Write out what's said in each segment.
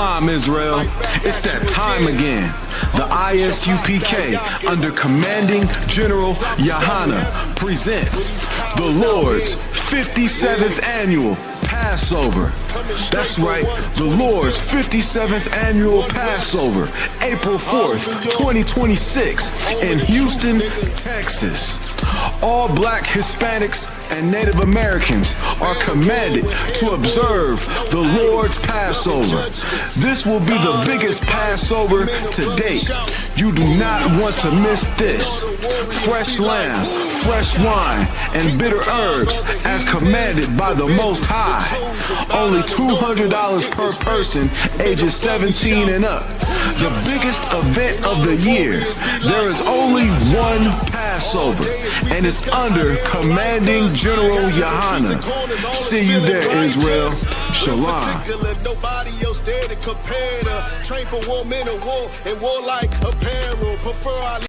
Shalom, Israel. It's that time again. The I.S.U.P.K. under commanding General YAHANNA presents the Lord's 57th annual Passover. That's right, the Lord's 57th annual Passover, April 4th, 2026 in Houston, Texas. All Black, Hispanics, and Native Americans are commanded to observe the Lord's Passover. This will be the biggest Passover to date. You do not want to miss this. Fresh lamb, fresh wine, and bitter herbs as commanded by the Most High. Only $200 per person ages 17 and up. The biggest event of the year. There is only one Passover, and it's under commanding General YAHANNA. See you there, Israel. Shalom. Nobody else there to compare to. Train for war, men of war, and warlike apparel. Prefer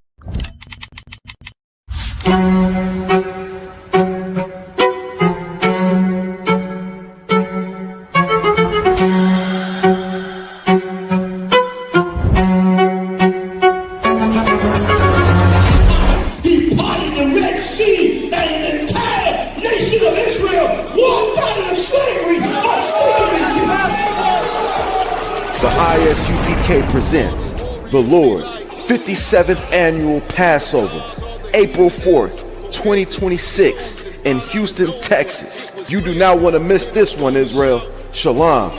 The I.S.U.P.K. presents the Lord's 57th annual Passover, April 4th, 2026 in Houston, Texas. You do not want to miss this one, Israel. Shalom.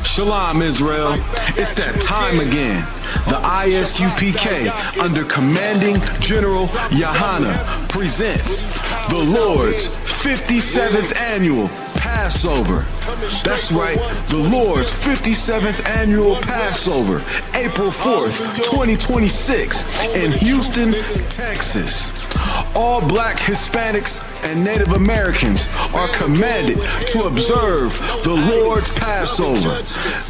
Shalom, Israel. It's that time again. The I.S.U.P.K. under commanding General YAHANNA presents the Lord's 57th annual Passover. That's right, the Lord's 57th annual Passover, April 4th, 2026 in Houston, Texas. All Black, Hispanics, and Native Americans are commanded to observe the Lord's Passover.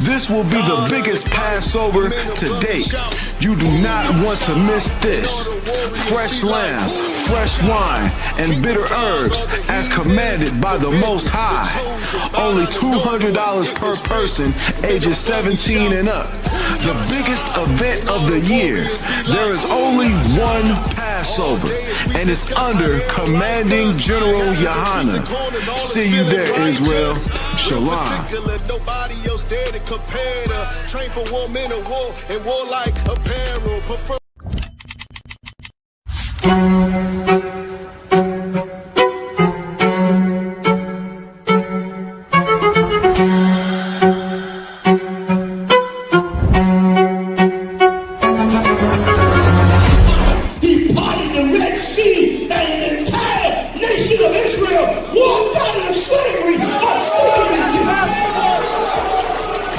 This will be the biggest Passover to date. You do not want to miss this. Fresh lamb, fresh wine, and bitter herbs as commanded by the Most High. Only $200 per person ages 17 and up. The biggest event of the year. There is only one Passover, and it's under commanding General YAHANNA. See you there, Israel. Shalom. Nobody else there to compare to. Train for war, men of war, and warlike apparel. Prefer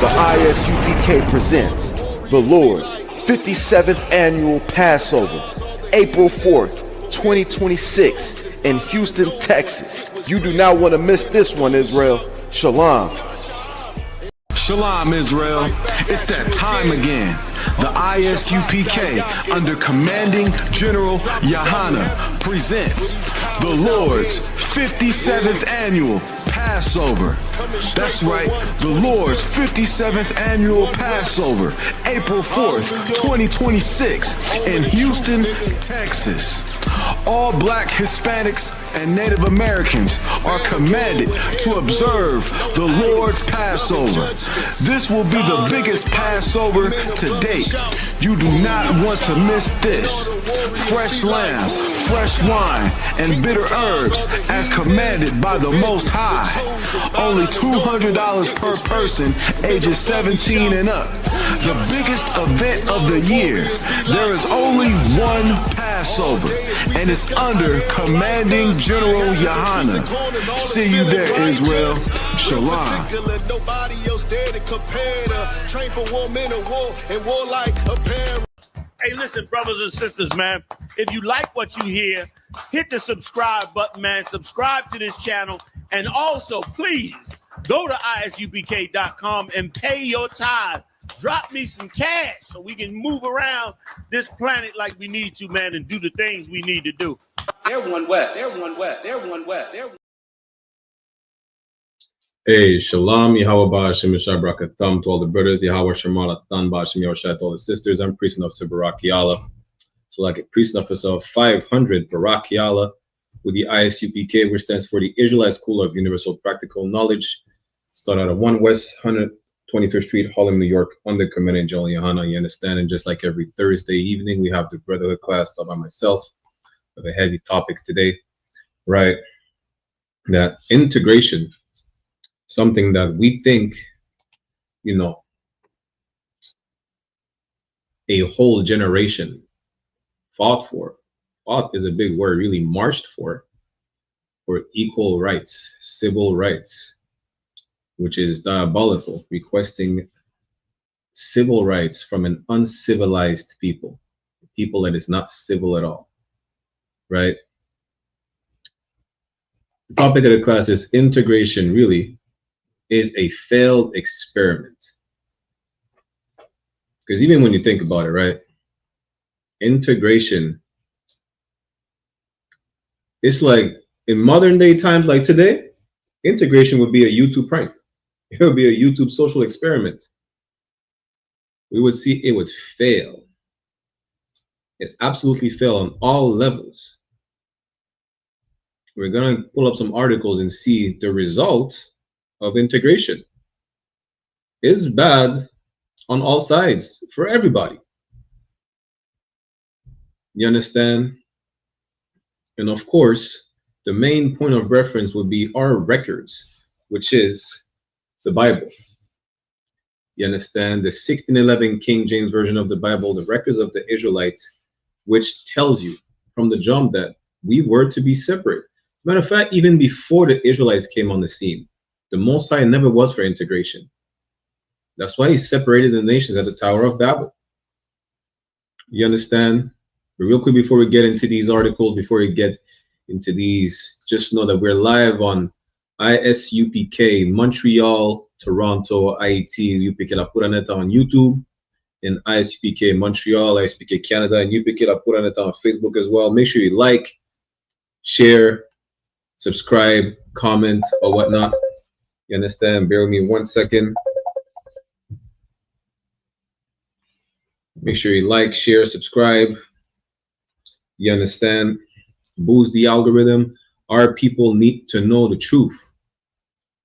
The I.S.U.P.K. presents the Lord's 57th annual Passover, April 4th, 2026 in Houston, Texas. You do not want to miss this one, Israel. Shalom. Shalom, Israel. It's that time again. The I.S.U.P.K. under commanding General YAHANNA presents the Lord's 57th annual Passover. That's right, the Lord's 57th annual Passover, April 4th, 2026 in Houston, Texas. All Black, Hispanics, and Native Americans are commanded to observe the Lord's Passover. This will be the biggest Passover to date. You do not want to miss this. Fresh lamb, fresh wine, and bitter herbs as commanded by the Most High. Only $200 per person ages 17 and up. The biggest event of the year. There is only one Passover, and it's under commanding General YAHANNA. See you there, Israel. Shalom. Nobody else there to compare to. Train for war, men of war, and warlike apparel. Hey, listen, brothers and sisters, man. If you like what you hear, hit the subscribe button, man. Subscribe to this channel. And also, please, go to isupk.com and pay your tithe. Drop me some cash so we can move around this planet like we need to, man, and do the things we need to do. They're one West. They're one West. They're one West. They're Hey, Shalom, Yahweh Ba'ashem Yeshai Brakatam to all the brothers, Yahweh Shemar Latan Ba'ashem Yahushai to all the sisters. I'm priest and officer Barak Yala. So like a priest and officer of 500 Barak Yala with the I.S.U.P.K, which stands for the Israelite School of Universal Practical Knowledge. Start out of 1 West 123rd Street, Harlem, New York, under Commandant General YAHANNA. You understand? And just like every Thursday evening, we have the Brotherhood class taught by myself with a heavy topic today, right? That integration, something that we think, you know, a whole generation fought for. Fought is a big word, really marched for equal rights, civil rights, which is diabolical, requesting civil rights from an uncivilized people, people that is not civil at all, right? The topic of the class is integration really is a failed experiment. Because even when you think about it, right? Integration, it's like in modern day times like today, integration would be a YouTube prank. It would be a YouTube social experiment. We would see it would fail. It absolutely fail on all levels. We're going to pull up some articles and see the result of integration is bad on all sides for everybody. You understand? And of course, the main point of reference would be our records, which is the Bible. You understand? The 1611 King James Version of the Bible, the records of the Israelites, which tells you from the jump that we were to be separate. Matter of fact, even before the Israelites came on the scene, the Most High never was for integration. That's why he separated the nations at the Tower of Babel. You understand? But real quick, before we get into these articles, before we get into these, just know that we're live on I.S.U.P.K, Montreal, Toronto, I.T.UPK La Pura Neta on YouTube, and I.S.U.P.K Montreal, I.S.U.P.K Canada, and UPK La Pura Neta on Facebook as well. Make sure you like, share, subscribe, comment, or whatnot. You understand? Bear with me 1 second. Make sure you like, share, subscribe. You understand? Boost the algorithm. Our people need to know the truth,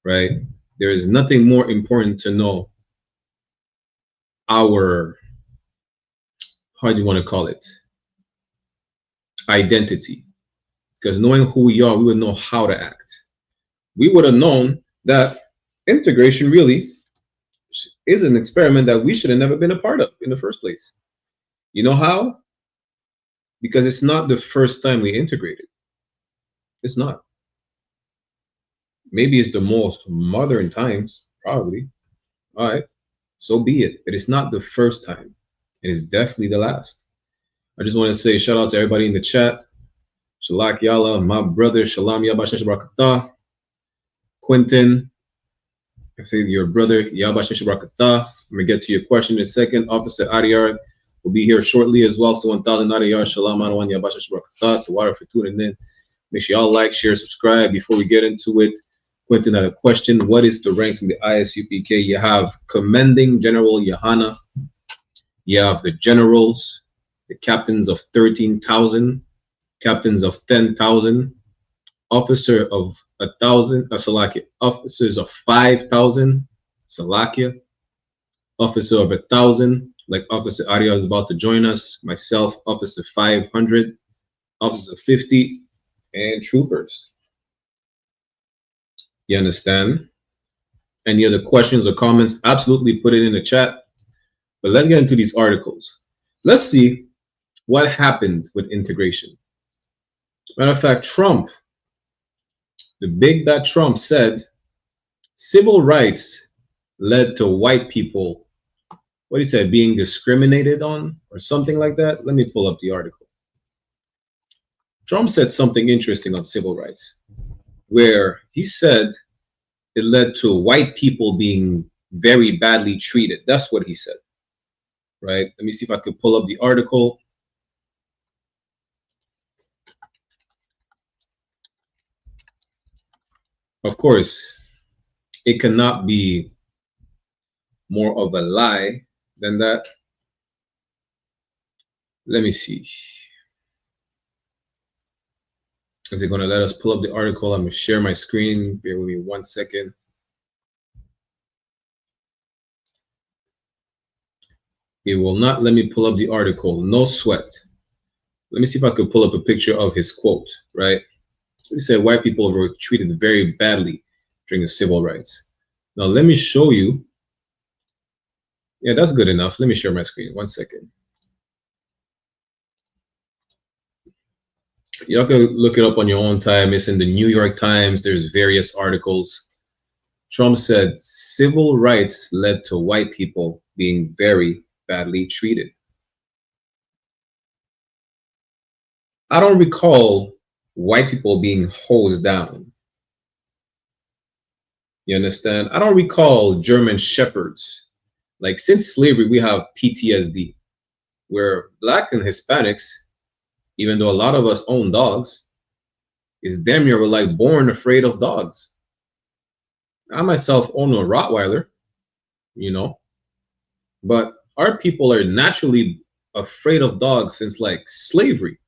right? There is nothing more important to know our, how do you want to call it? Identity. Because knowing who we are, we would know how to act. We would have known that integration really is an experiment that we should have never been a part of in the first place. You know how? Because it's not the first time we integrated. It's not. Maybe it's the most modern times, probably. All right, so be it. But it's not the first time. It is definitely the last. I just want to say shout out to everybody in the chat. Shalak Yala, my brother, Shalom Yabash Brakata, Quentin, I think your brother, Yabash Brakata. I'm gonna get to your question in a second. Officer Ariyar will be here shortly as well. So 1,000 Ariyar, Shalom Anawan Yabash Brakata, the water for tuning in. Make sure y'all like, share, subscribe. Before we get into it, Quentin had a question. What is the ranks in the I.S.U.P.K? You have Commanding General YAHANNA. You have the generals, the captains of 13,000, captains of 10,000, officer of 1,000, Salakia, officers of 5,000, Salakia, officer of 1,000, like Officer Arya is about to join us, myself, officer 500, officer 50, and troopers. You understand? Any other questions or comments? Absolutely put it in the chat. But let's get into these articles. Let's see what happened with integration. Matter of fact, Trump, the big bad Trump said civil rights led to white people, what he said, being discriminated on or something like that. Let me pull up the article. Trump said something interesting on civil rights, where he said it led to white people being very badly treated. That's what he said, right? Let me see if I could pull up the article. Of course, it cannot be more of a lie than that. Let me see. Is it going to let us pull up the article? I'm going to share my screen. Bear with me 1 second. It will not let me pull up the article. No sweat. Let me see if I could pull up a picture of his quote, right? He said white people were treated very badly during the civil rights. Now, let me show you. Yeah, that's good enough. Let me share my screen. 1 second. Y'all can look it up on your own time. It's in the New York Times. There's various articles. Trump said civil rights led to white people being very badly treated. I don't recall white people being hosed down. You understand? I don't recall German shepherds. Like, since slavery, we have PTSD, where black and Hispanics, even though a lot of us own dogs, is damn near we're like born afraid of dogs. I myself own a Rottweiler, you know, but our people are naturally afraid of dogs since like slavery.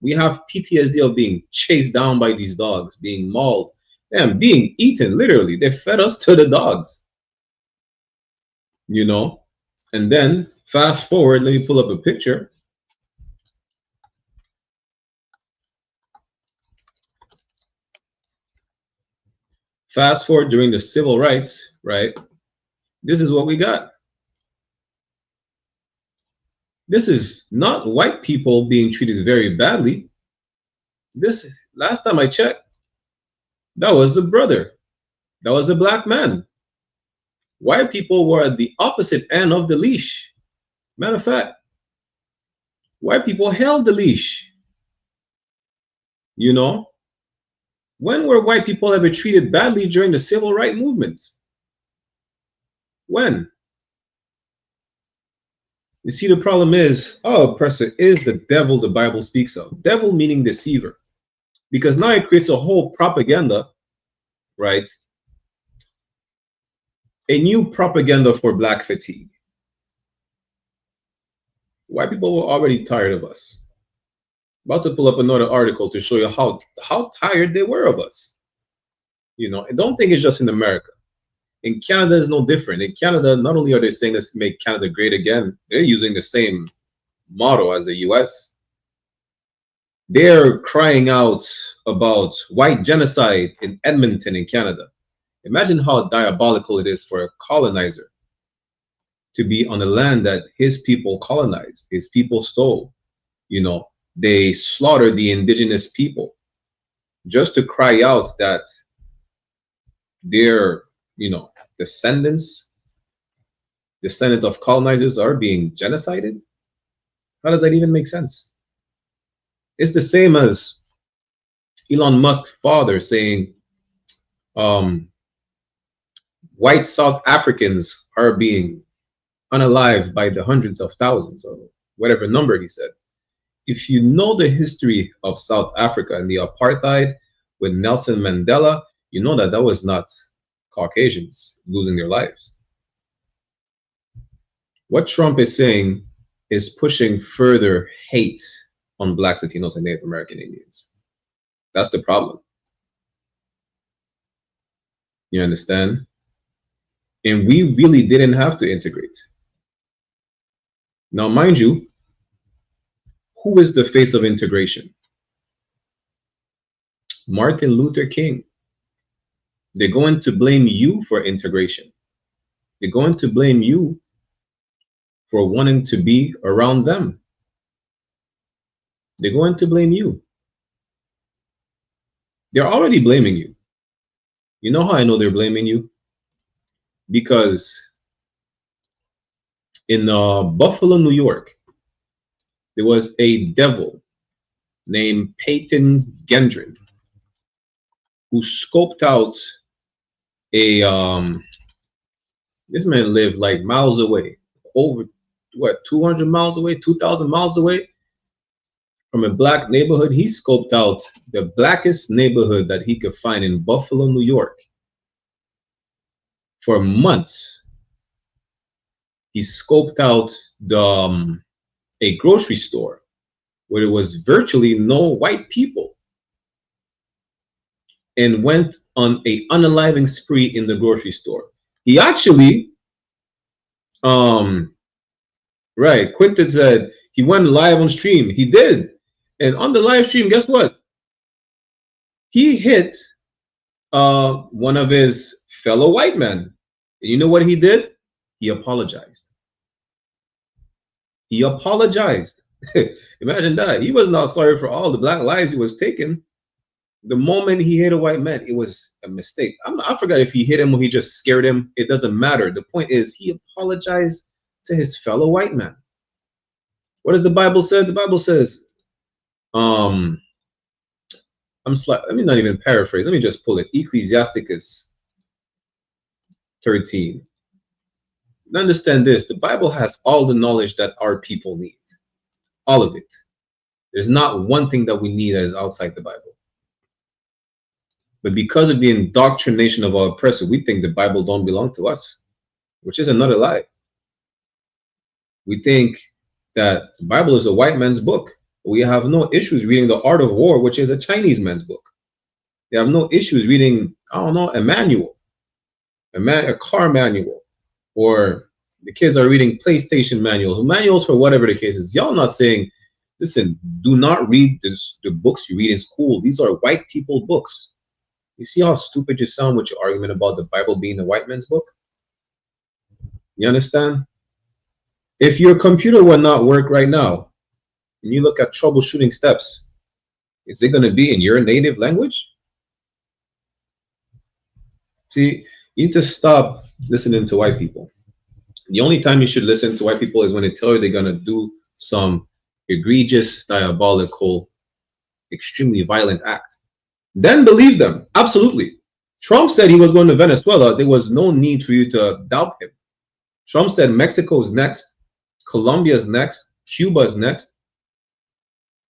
We have PTSD of being chased down by these dogs, being mauled, and being eaten. Literally, they fed us to the dogs, you know. And then fast forward, let me pull up a picture. Fast forward during the civil rights, right? This is what we got. This is not white people being treated very badly. This is, last time I checked, that was a brother. That was a black man. White people were at the opposite end of the leash. Matter of fact, white people held the leash. You know? When were white people ever treated badly during the civil rights movements? When? You see, the problem is, our oppressor is the devil the Bible speaks of. Devil meaning deceiver. Because now it creates a whole propaganda, right? A new propaganda for black fatigue. White people were already tired of us. About to pull up another article to show you how tired they were of us. You know, I don't think it's just in America. In Canada, it's no different. In Canada, not only are they saying let's make Canada great again, they're using the same motto as the US. They're crying out about white genocide in Edmonton in Canada. Imagine how diabolical it is for a colonizer to be on the land that his people colonized, his people stole. You know, they slaughtered the indigenous people just to cry out that their, you know, descendants of colonizers are being genocided. How does that even make sense? It's the same as Elon Musk's father saying white South Africans are being unalived by the hundreds of thousands, or whatever number he said. If you know the history of South Africa and the apartheid with Nelson Mandela, you know that that was not Caucasians losing their lives. What Trump is saying is pushing further hate on blacks, Latinos, and Native American Indians. That's the problem. You understand? And we really didn't have to integrate. Now, mind you, who is the face of integration? Martin Luther King. They're going to blame you for integration. They're going to blame you for wanting to be around them. They're going to blame you. They're already blaming you. You know how I know they're blaming you? Because in Buffalo, New York, there was a devil named Peyton Gendron who scoped out a this man lived like miles away, over what, 200 miles away, 2,000 miles away from a black neighborhood. He scoped out the blackest neighborhood that he could find in Buffalo, New York, for months. He scoped out a grocery store where there was virtually no white people, and went on a unaliving spree in the grocery store. He actually, right, Quinton said he went live on stream. He did. And on the live stream, guess what? He hit one of his fellow white men. And you know what he did? He apologized. He apologized. Imagine that. He was not sorry for all the black lives he was taking. The moment he hit a white man, it was a mistake. I forgot if he hit him or he just scared him. It doesn't matter. The point is, he apologized to his fellow white man. What does the Bible say? The Bible says, let me not even paraphrase. Let me just pull it. Ecclesiasticus 13. Understand this. The Bible has all the knowledge that our people need. All of it. There's not one thing that we need that is outside the Bible. But because of the indoctrination of our oppressor, we think the Bible don't belong to us, which is another lie. We think that the Bible is a white man's book. We have no issues reading The Art of War, which is a Chinese man's book. We have no issues reading, I don't know, a manual, a car manual, or the kids are reading PlayStation manuals for whatever the case is. Y'all not saying, listen, do not read the books you read in school. These are white people books. You see how stupid you sound with your argument about the Bible being a white man's book? You understand? If your computer will not work right now, and you look at troubleshooting steps, is it going to be in your native language? See, you need to stop listening to white people. The only time you should listen to white people is when they tell you they're going to do some egregious, diabolical, extremely violent act. Then believe them. Absolutely. Trump said he was going to Venezuela. There was no need for you to doubt him. Trump said Mexico's next, Colombia's next, Cuba's next.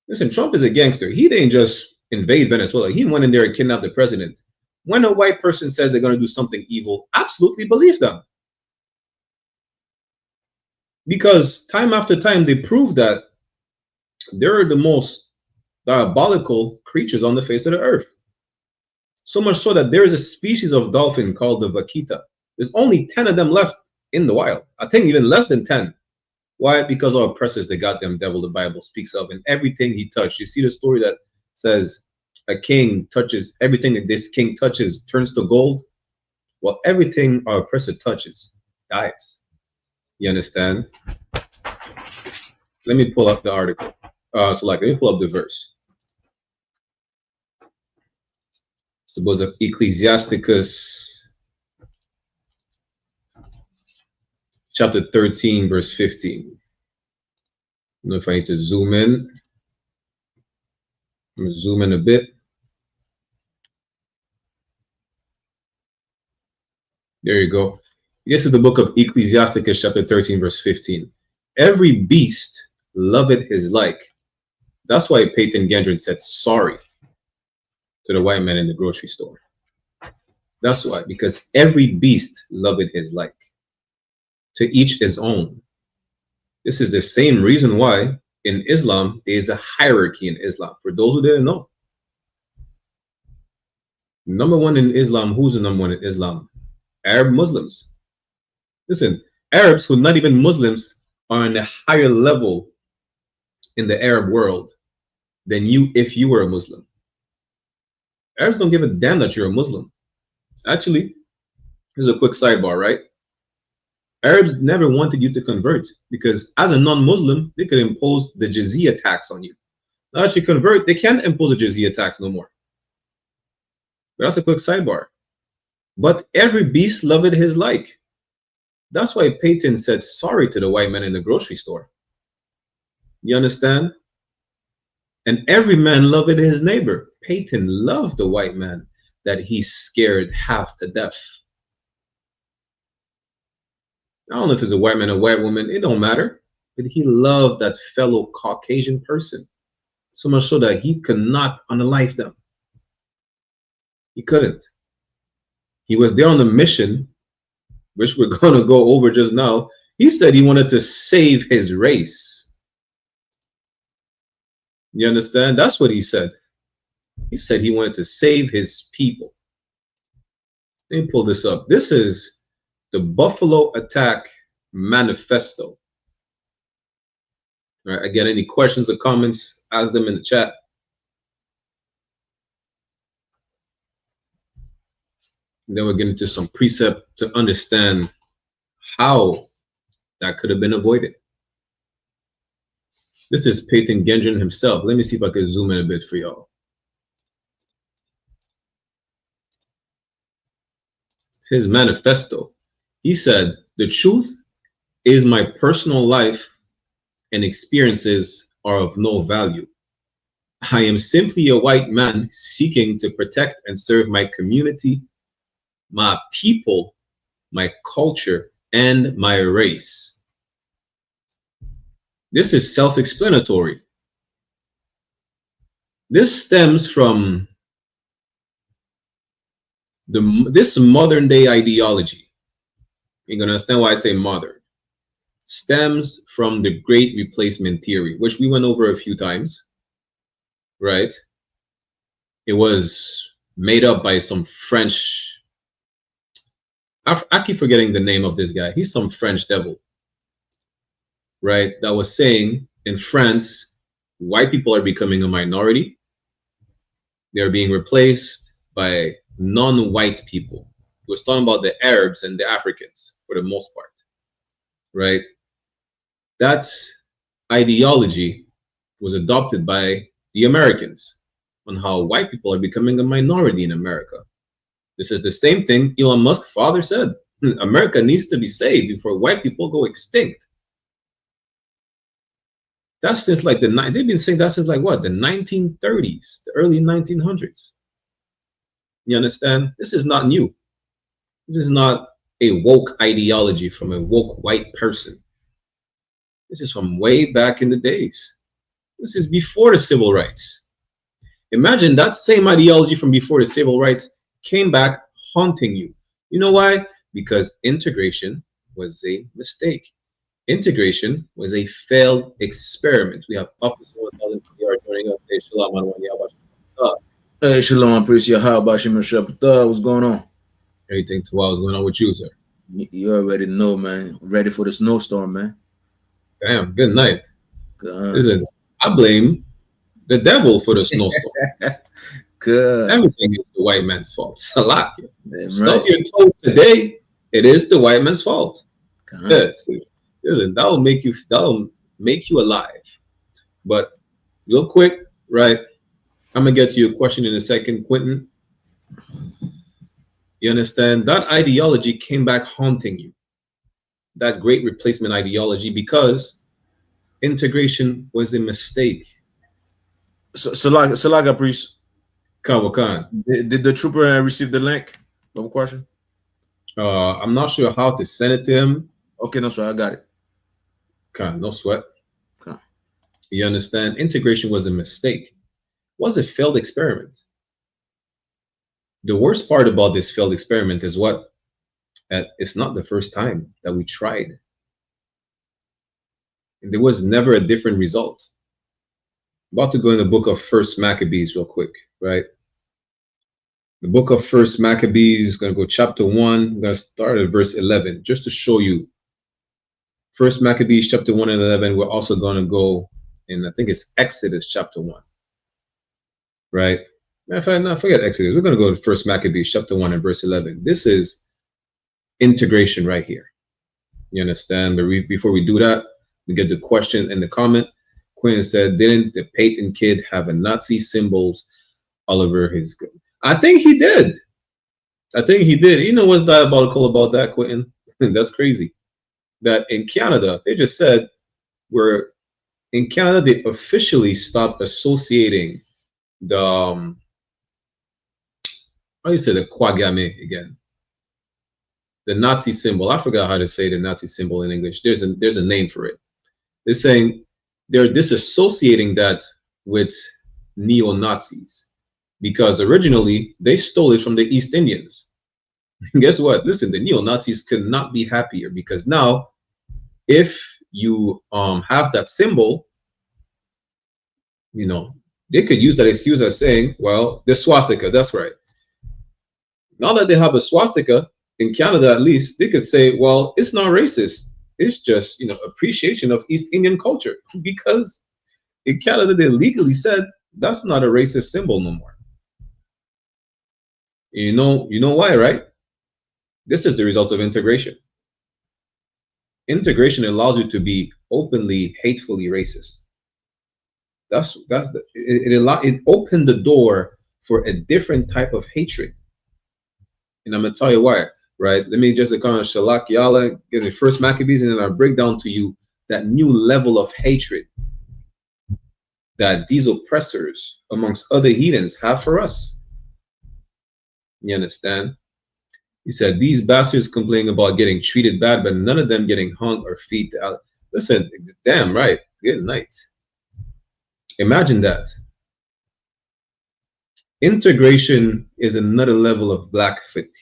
Listen, Trump is a gangster. He didn't just invade Venezuela. He went in there and kidnapped the president. When a white person says they're going to do something evil, absolutely believe them. Because time after time, they prove that they're the most diabolical creatures on the face of the earth. So much so that there is a species of dolphin called the vaquita. There's only 10 of them left in the wild. I think even less than 10. Why? Because our oppressors, the goddamn devil the Bible speaks of, and everything he touched. You see the story that says a king touches, everything that this king touches turns to gold? Well, everything our oppressor touches dies. You understand? Let me pull up the article. Let me pull up the verse. Suppose of Ecclesiasticus chapter 13, verse 15. I don't know if I need to zoom in. I'm going to zoom in a bit. There you go. This is the book of Ecclesiasticus chapter 13, verse 15. Every beast loveth his like. That's why Peyton Gendron said sorry to the white man in the grocery store. That's why, because every beast loveth his like. To each his own. This is the same reason why in Islam there is a hierarchy in Islam. For those who didn't know. Number one in Islam, who's the number one in Islam? Arab Muslims. Listen, Arabs who are not even Muslims are on a higher level in the Arab world than you if you were a Muslim. Arabs don't give a damn that you're a Muslim. Actually, here's a quick sidebar, right? Arabs never wanted you to convert because as a non-Muslim, they could impose the jizya tax on you. Now that you convert, they can't impose a jizya tax no more. But that's a quick sidebar. But every beast loveth his like. That's why Peyton said sorry to the white man in the grocery store. You understand? And every man loveth his neighbor. Peyton loved the white man that he scared half to death. I don't know if it's a white man or a white woman, it don't matter. But he loved that fellow Caucasian person. So much so that he could not unalive them. He couldn't. He was there on a mission which we're going to go over just now, he said he wanted to save his race. You understand? That's what he said. He said he wanted to save his people. Let me pull this up. This is the Buffalo Attack Manifesto. All right, again, any questions or comments, ask them in the chat. And then we'll get into some precept to understand how that could have been avoided. This is Peyton Gendron himself. Let me see if I can zoom in a bit for y'all. His manifesto. He said, "The truth is my personal life and experiences are of no value. I am simply a white man seeking to protect and serve my community, my people, my culture, and my race." This is self-explanatory. This stems from this modern day ideology. You're going to understand why I say modern. Stems from the Great Replacement Theory, which we went over a few times, right? It was made up by some French, I keep forgetting the name of this guy. He's some French devil, right? That was saying in France, white people are becoming a minority. They're being replaced by non-white people. He was talking about the Arabs and the Africans for the most part, right? That ideology was adopted by the Americans on how white people are becoming a minority in America. This is the same thing Elon Musk's father said. America needs to be saved before white people go extinct. That's since like they've been saying that since like what, the 1930s, the early 1900s. You understand? This is not new. This is not a woke ideology from a woke white person. This is from way back in the days. This is before the civil rights. Imagine that same ideology from before the civil rights came back haunting you. You know why? Because integration was a mistake. Integration was a failed experiment. We have Officer 1000 PR joining us. Hey, Shalom. Hey, Shalom. Appreciate how about you, what's going on? Everything to what's going on with you, sir? You already know, man. Ready for the snowstorm, man. Damn, good night. Good. Listen, I blame the devil for the snowstorm. Good. Everything is the white man's fault. Salak. Stuff Right. you're told today, it is the white man's fault. God. Yes. Listen, that'll make you alive. But real quick, right? I'm gonna get to your question in a second, Quentin. You understand? That ideology came back haunting you. That great replacement ideology, because integration was a mistake. So like priest. Khan. Did the trooper receive the link? No question. I'm not sure how to send it to him. Okay, no sweat. I got it. No sweat. Okay. You understand? Integration was a mistake. It was a failed experiment. The worst part about this failed experiment is what? It's not the first time that we tried. And there was never a different result. About to go in the book of First Maccabees real quick, right? The book of First Maccabees is going to go chapter 1. I'm going to start at verse 11 just to show you. First Maccabees chapter 1 and 11. We're also going to go in, I think it's Exodus chapter 1, right? Forget Exodus. We're going to go to First Maccabees chapter 1 and verse 11. This is integration right here. You understand? But before we do that, we get the question in the comment. Quinn said, "Didn't the Peyton kid have a Nazi symbols all over his?" I think he did. You know what's diabolical about that, Quentin? That's crazy. That in Canada, they just said in Canada they officially stopped associating the how do you say the kwagame again? The Nazi symbol. I forgot how to say the Nazi symbol in English. There's a name for it. They're saying they're disassociating that with neo-Nazis because originally they stole it from the East Indians. Guess what? Listen, the neo-Nazis could not be happier, because now if you have that symbol, you know, they could use that excuse as saying, well, the swastika, that's right. Now that they have a swastika in Canada, at least they could say, well, it's not racist. It's just, you know, appreciation of East Indian culture, because in Canada they legally said that's not a racist symbol no more. You know why, right? This is the result of integration. Integration allows you to be openly, hatefully racist. It opened the door for a different type of hatred. And I'm gonna tell you why, right? Let me just kind of Shalak get the first Maccabees, and then I'll break down to you that new level of hatred that these oppressors, amongst other heathens, have for us. You understand? He said, these bastards complain about getting treated bad, but none of them getting hung or feet out. Listen, damn right. Good night. Imagine that. Integration is another level of black fatigue,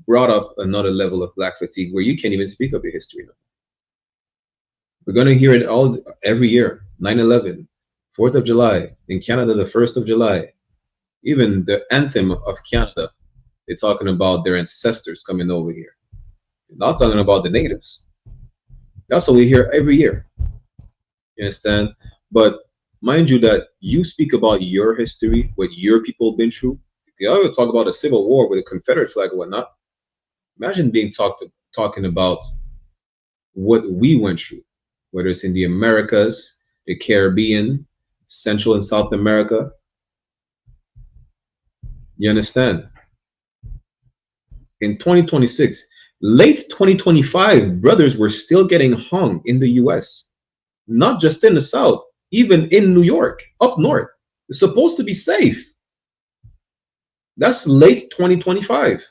brought up another level of black fatigue where you can't even speak of your history now. We're going to hear it all every year. 9/11, 4th of July, in Canada, the 1st of July, even the anthem of Canada. They're talking about their ancestors coming over here. They're not talking about the natives. That's what we hear every year. You understand? But mind you that you speak about your history, what your people have been through. You ever talk about a civil war with a Confederate flag or whatnot? Imagine being talking about what we went through, whether it's in the Americas, the Caribbean, Central and South America. You understand? In 2026, late 2025, brothers were still getting hung in the US, not just in the South, even in New York, up north. It's supposed to be safe. That's late 2025.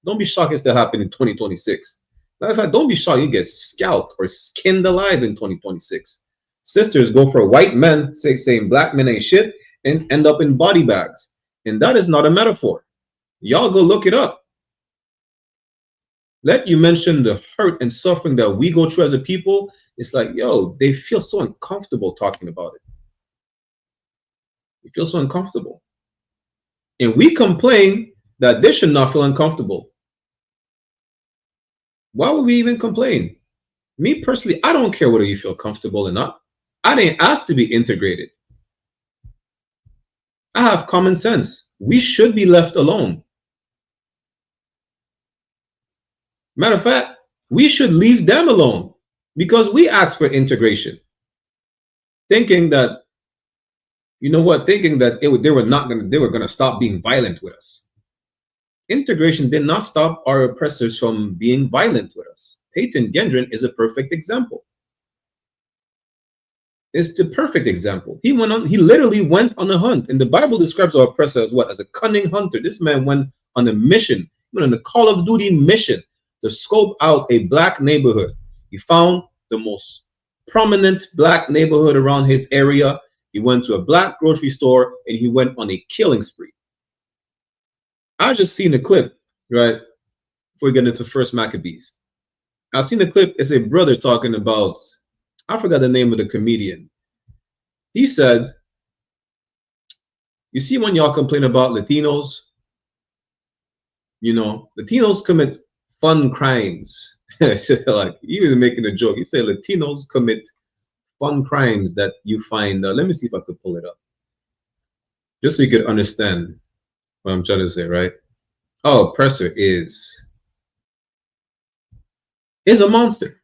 Don't be shocked it's to happen in 2026. Matter of fact, don't be shocked you get scalped or skinned alive in 2026. Sisters go for white men saying black men ain't shit and end up in body bags. And that is not a metaphor. Y'all go look it up. Let you mention the hurt and suffering that we go through as a people. It's like, yo, they feel so uncomfortable talking about it. They feel so uncomfortable. And we complain that they should not feel uncomfortable. Why would we even complain? Me personally, I don't care whether you feel comfortable or not. I didn't ask to be integrated. I have common sense. We should be left alone. Matter of fact, we should leave them alone because we asked for integration, thinking that, you know what, thinking that they were gonna stop being violent with us. Integration did not stop our oppressors from being violent with us. Peyton Gendron is a perfect example. It's the perfect example. He literally went on a hunt, and the Bible describes our oppressor as what? As a cunning hunter. This man went on a mission, went on a Call of Duty mission to scope out a black neighborhood. He found the most prominent black neighborhood around his area. He went to a black grocery store and he went on a killing spree. I just seen the clip, right? Before we get into First Maccabees. I seen the clip. It's a brother talking about, I forgot the name of the comedian. He said, you see when y'all complain about Latinos, you know, Latinos commit fun crimes. Like, he was making a joke. He said Latinos commit fun crimes that you find. Let me see if I could pull it up, just so you could understand what I'm trying to say, right? Our oppressor is a monster,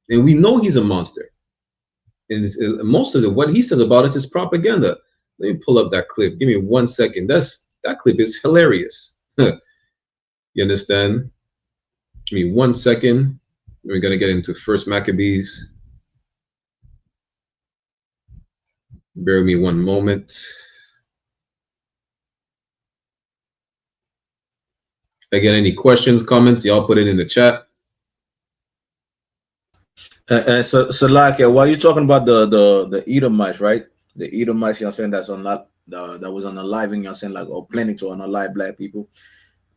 and we know he's a monster. And most of what he says about us is propaganda. Let me pull up that clip. Give me 1 second. That clip is hilarious. You understand? Give me 1 second. We're gonna get into First Maccabees. Bear with me 1 moment. Again, any questions, comments, y'all put it in the chat. So Salakia, while you're talking about the Edomites, right? The Edomites, you know what I'm saying, that's on that was on the live, and you know what I'm saying, like, or planning to unalive black people.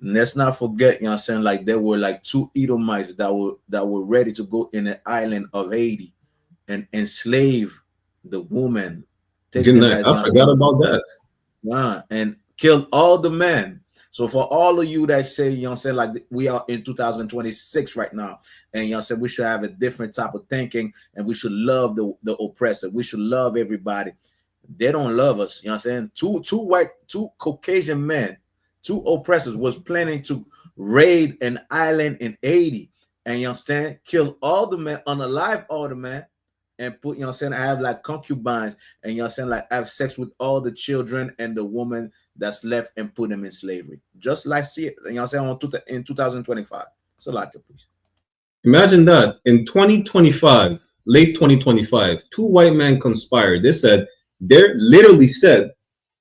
let's not forget, you know what I'm saying, like there were like 2 Edomites that were ready to go in the island of Haiti and enslave the woman, take Didn't them I? as, you I know what I'm forgot saying, about that. and killed all the men. So for all of you that say, you know what I'm saying, like we are in 2026 right now, and you know what I'm saying, we should have a different type of thinking, and we should love the oppressor. We should love everybody. They don't love us. You know what I'm saying? Two Caucasian men, 2 oppressors was planning to raid an island in Haiti, and you understand, kill all the men, unalive all the men, and put, you know what I'm saying, I have like concubines, and you know what I'm saying, like I have sex with all the children and the woman that's left and put them in slavery. Just like see it, you know what I'm saying, in 2025. So like it, please. Imagine that in 2025, late 2025, 2 white men conspired. They literally said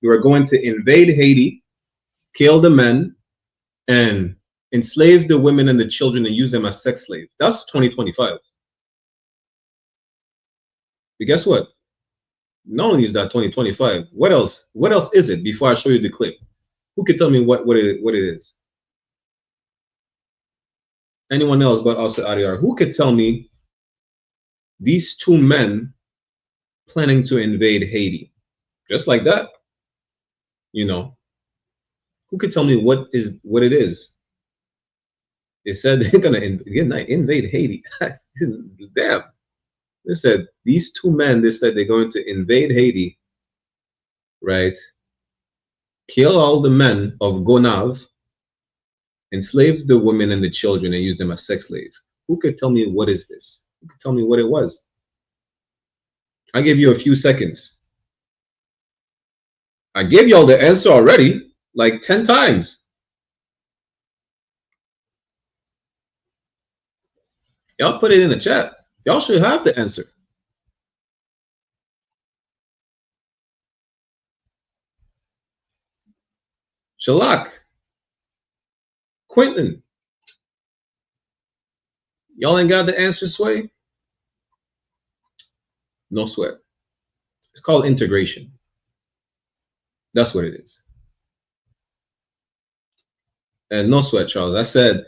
we were going to invade Haiti, kill the men, and enslave the women and the children and use them as sex slaves. That's 2025. But guess what? Not only is that 2025, what else? What else is it? Before I show you the clip, who could tell me what it is? Anyone else but also Ariar? Who could tell me these 2 men planning to invade Haiti, just like that? You know, who could tell me what it is? They said they're gonna invade Haiti. Damn. They said these 2 men. They said they're going to invade Haiti, right? Kill all the men of Gonav, enslave the women and the children, and use them as sex slaves. Who could tell me what is this? Who could tell me what it was? I give you a few seconds. I gave y'all the answer already, like 10 times. Y'all put it in the chat. Y'all should have the answer. Shalak, Quentin, y'all ain't got the answer, Sway? No sweat. It's called integration. That's what it is. And no sweat, Charles. I said,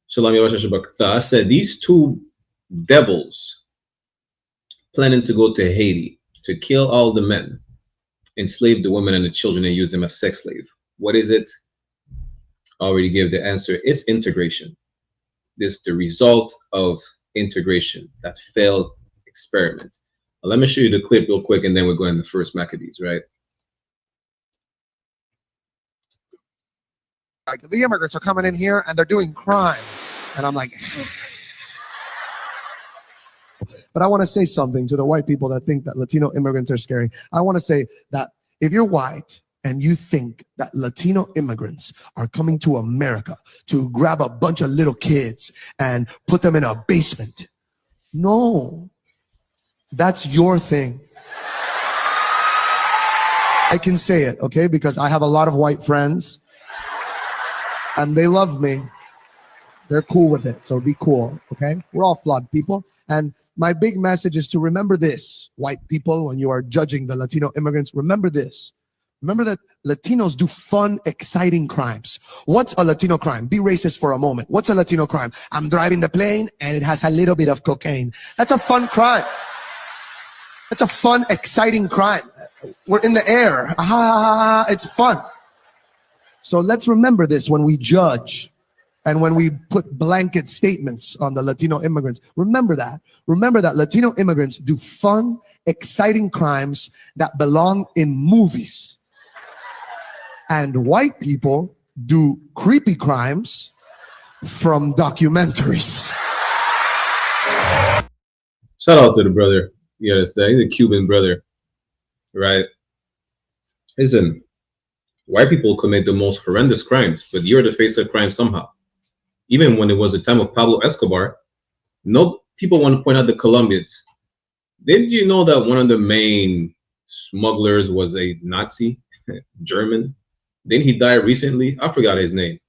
Shalom Yavashashabakta. I said these 2 devils planning to go to Haiti to kill all the men, enslave the women and the children, and use them as sex slaves. What is it? I already gave the answer. It's integration. This is the result of integration, that failed experiment. Now, let me show you the clip real quick, and then we're going to First Maccabees, right? Like, the immigrants are coming in here and they're doing crime. And I'm like, but I want to say something to the white people that think that Latino immigrants are scary. I want to say that if you're white and you think that Latino immigrants are coming to America to grab a bunch of little kids and put them in a basement, no, that's your thing. I can say it, okay? Because I have a lot of white friends and they love me. They're cool with it, so be cool, okay? We're all flawed people. And my big message is to remember this, white people, when you are judging the Latino immigrants, remember this. Remember that Latinos do fun, exciting crimes. What's a Latino crime? Be racist for a moment. What's a Latino crime? I'm driving the plane and it has a little bit of cocaine. That's a fun crime. That's a fun, exciting crime. We're in the air. It's fun. So let's remember this when we judge and when we put blanket statements on the Latino immigrants. Remember that. Remember that Latino immigrants do fun, exciting crimes that belong in movies. And white people do creepy crimes from documentaries. Shout out to the brother. You understand? He's a Cuban brother, right? Listen, white people commit the most horrendous crimes, but you're the face of crime somehow. Even when it was the time of Pablo Escobar, no people want to point out the Colombians. Did you know that one of the main smugglers was a Nazi, German? Didn't he die recently? I forgot his name.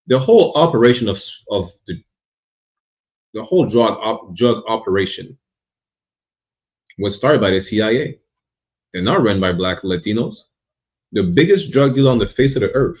The whole operation of the whole drug operation was started by the CIA. They're not run by black Latinos. The biggest drug dealer on the face of the earth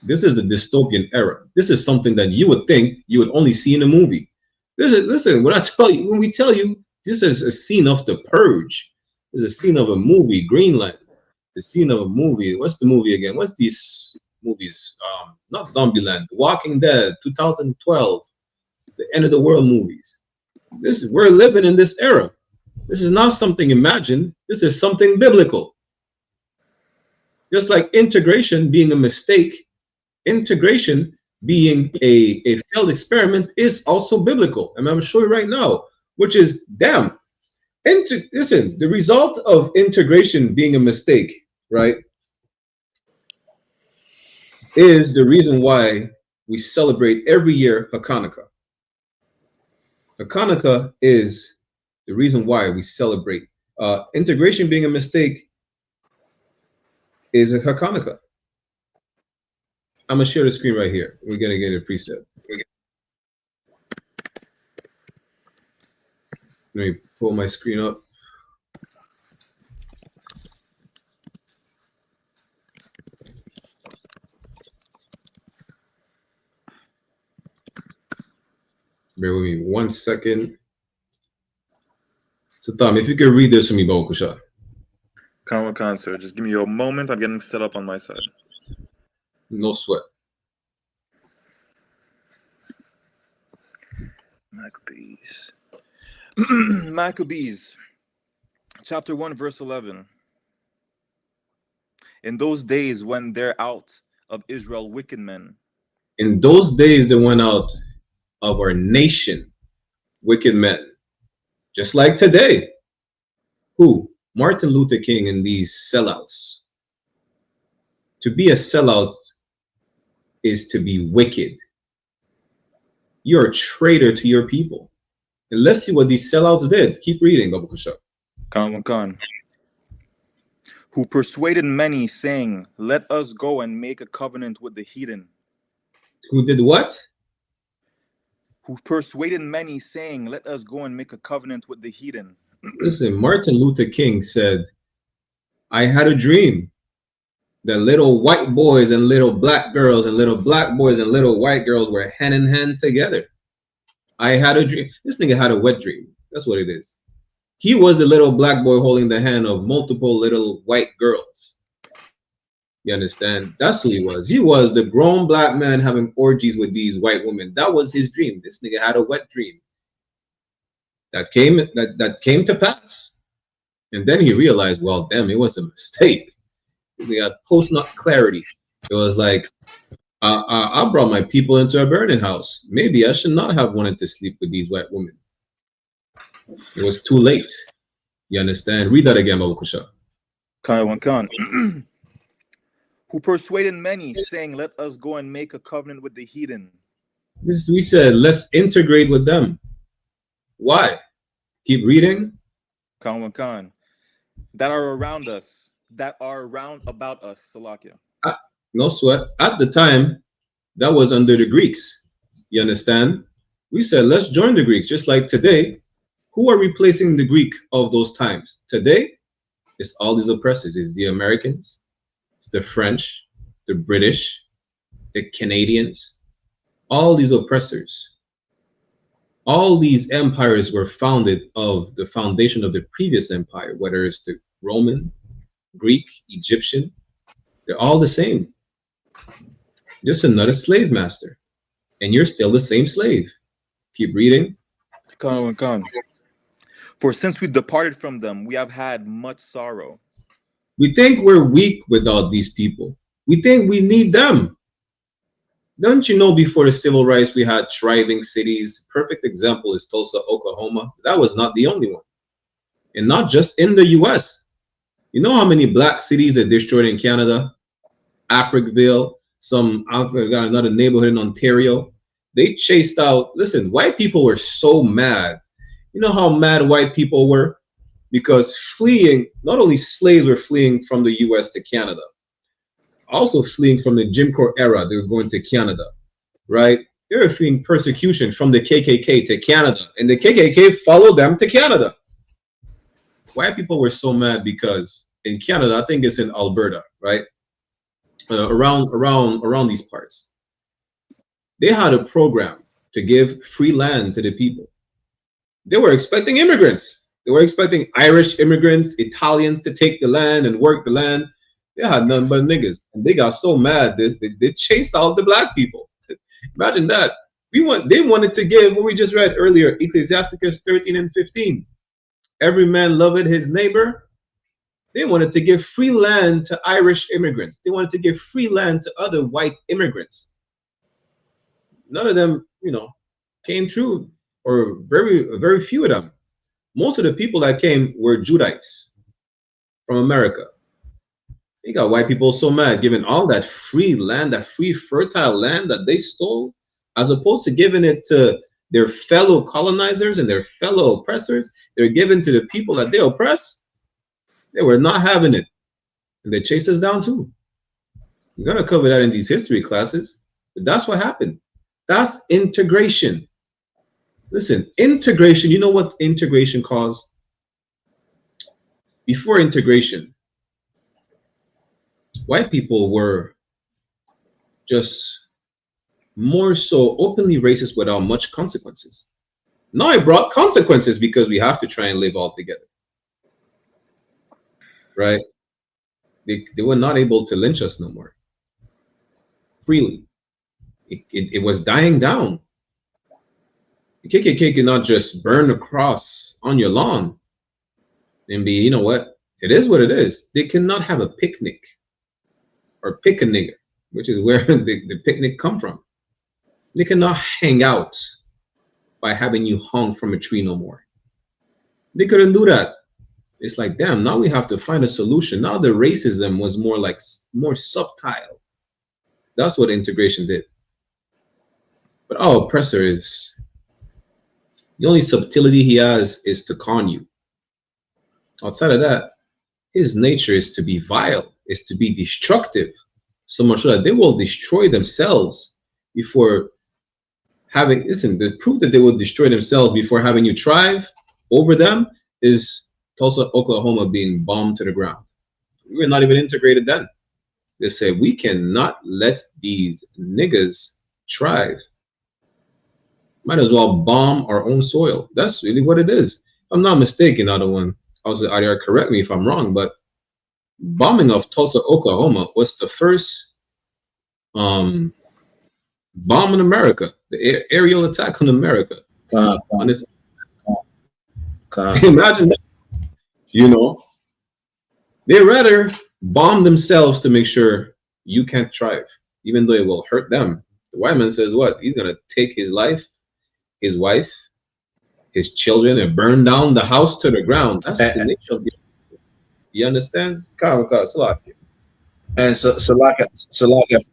This is the dystopian era. This is something that you would think you would only see in a movie. Listen, when we tell you this is a scene of The Purge, this is a scene of a movie, Greenland, the scene of a movie. What's the movie again? What's these movies? Not Zombieland, Walking Dead, 2012, the end of the world movies. We're living in this era. This is not something imagined. This is something biblical. Just like integration being a mistake, integration being a failed experiment is also biblical. And I'm going to show you right now, which is, damn. Listen, the result of integration being a mistake, right, is the reason why we celebrate every year Hanukkah. Hanukkah is the reason why we celebrate. Integration being a mistake is a Hanukkah. I'm gonna share the screen right here. We're gonna get a preset. Let me pull my screen up. Bear with me 1 second. So Tom, if you could read this for me, Bawakusha. Khan, sir. Just give me a moment. I'm getting set up on my side. No sweat. Maccabees. Maccabees, chapter 1, verse 11. In those days when they're out of Israel wicked men. In those days that went out of our nation, wicked men. Just like today. Who? Martin Luther King and these sellouts. To be a sellout is to be wicked. You're a traitor to your people. And let's see what these sellouts did. Keep reading, Babu Kusha. Khan. Who persuaded many, saying, let us go and make a covenant with the heathen. Who did what? Who persuaded many, saying, let us go and make a covenant with the heathen. Listen, Martin Luther King said, I had a dream that little white boys and little black girls and little black boys and little white girls were hand in hand together. I had a dream. This nigga had a wet dream. That's what it is. He was the little black boy holding the hand of multiple little white girls. You understand? That's who he was. He was the grown black man having orgies with these white women. That was his dream. This nigga had a wet dream. That came to pass. And then he realized, well, damn, it was a mistake. They got post-nut clarity. It was like, I brought my people into a burning house. Maybe I should not have wanted to sleep with these white women. It was too late. You understand? Read that again, Babu Kusha. Khan. Who persuaded many, saying, let us go and make a covenant with the heathen. We said, let's integrate with them. Why? Keep reading. Khan. That are around us, that are round about us, Salakia. No sweat. At the time, that was under the Greeks. You understand? We said, let's join the Greeks. Just like today, who are replacing the Greek of those times? Today, it's all these oppressors. It's the Americans, it's the French, the British, the Canadians, all these oppressors. All these empires were founded of the foundation of the previous empire, whether it's the Roman, Greek, Egyptian, they're all the same. Just another slave master. And you're still the same slave. Keep reading. Khan. For since we departed from them, we have had much sorrow. We think we're weak without these people. We think we need them. Don't you know before the civil rights we had thriving cities? Perfect example is Tulsa, Oklahoma. That was not the only one. And not just in the US. You know how many black cities they destroyed in Canada? Africville, I forgot another neighborhood in Ontario. They chased out, listen, white people were so mad. You know how mad white people were? Because fleeing, not only slaves were fleeing from the US to Canada, also fleeing from the Jim Crow era, they were going to Canada, right? They were fleeing persecution from the KKK to Canada, and the KKK followed them to Canada. White people were so mad because in Canada, I think it's in Alberta, right? around these parts. They had a program to give free land to the people. They were expecting immigrants. They were expecting Irish immigrants, Italians to take the land and work the land. They had none but niggas. And they got so mad, they chased out the black people. Imagine that. They wanted to give what we just read earlier, Ecclesiasticus 13 and 15. Every man loveth his neighbor. They wanted to give free land to Irish immigrants. They wanted to give free land to other white immigrants. None of them, came true, or very few of them. Most of the people that came were Judites from America. They got white people so mad, giving all that free land, that free fertile land that they stole, as opposed to giving it to their fellow colonizers and their fellow oppressors. They're giving to the people that they oppress. They were not having it. And they chased us down too. We're going to cover that in these history classes. But that's what happened. That's integration. Listen, integration, you know what integration caused? Before integration, white people were just more so openly racist without much consequences. Now it brought consequences because we have to try and live all together. Right? They were not able to lynch us no more freely. It was dying down. The KKK cannot just burn a cross on your lawn and be, you know what? It is what it is. They cannot have a picnic or pick a nigger, which is where the picnic come from. They cannot hang out by having you hung from a tree no more. They couldn't do that. It's like, damn, now we have to find a solution. Now the racism was more subtle. That's what integration did. But our oppressor is, the only subtlety he has is to con you. Outside of that, his nature is to be vile, is to be destructive, so much so that they will destroy themselves before having, listen, the proof that they will destroy themselves before having you thrive over them is Tulsa, Oklahoma being bombed to the ground. We were not even integrated then. They say, we cannot let these niggas thrive. Might as well bomb our own soil. That's really what it is. If I'm not mistaken, other one, Adia, correct me if I'm wrong, but bombing of Tulsa, Oklahoma was the first bomb in America, the aerial attack on America. Imagine that. They rather bomb themselves to make sure you can't thrive, even though it will hurt them. The white man says what? He's going to take his life, his wife, his children, and burn down the house to the ground. That's the nature of the. You understand? And so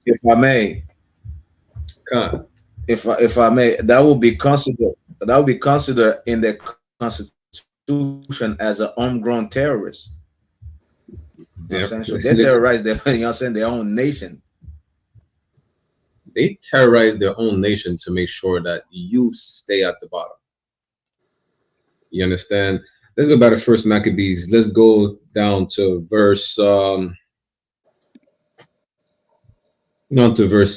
if I may, if I may, that will be considered in the Constitution as a homegrown terrorist. So they terrorize their own nation. They terrorize their own nation to make sure that you stay at the bottom. You understand? Let's go back to First Maccabees. Let's go down to verse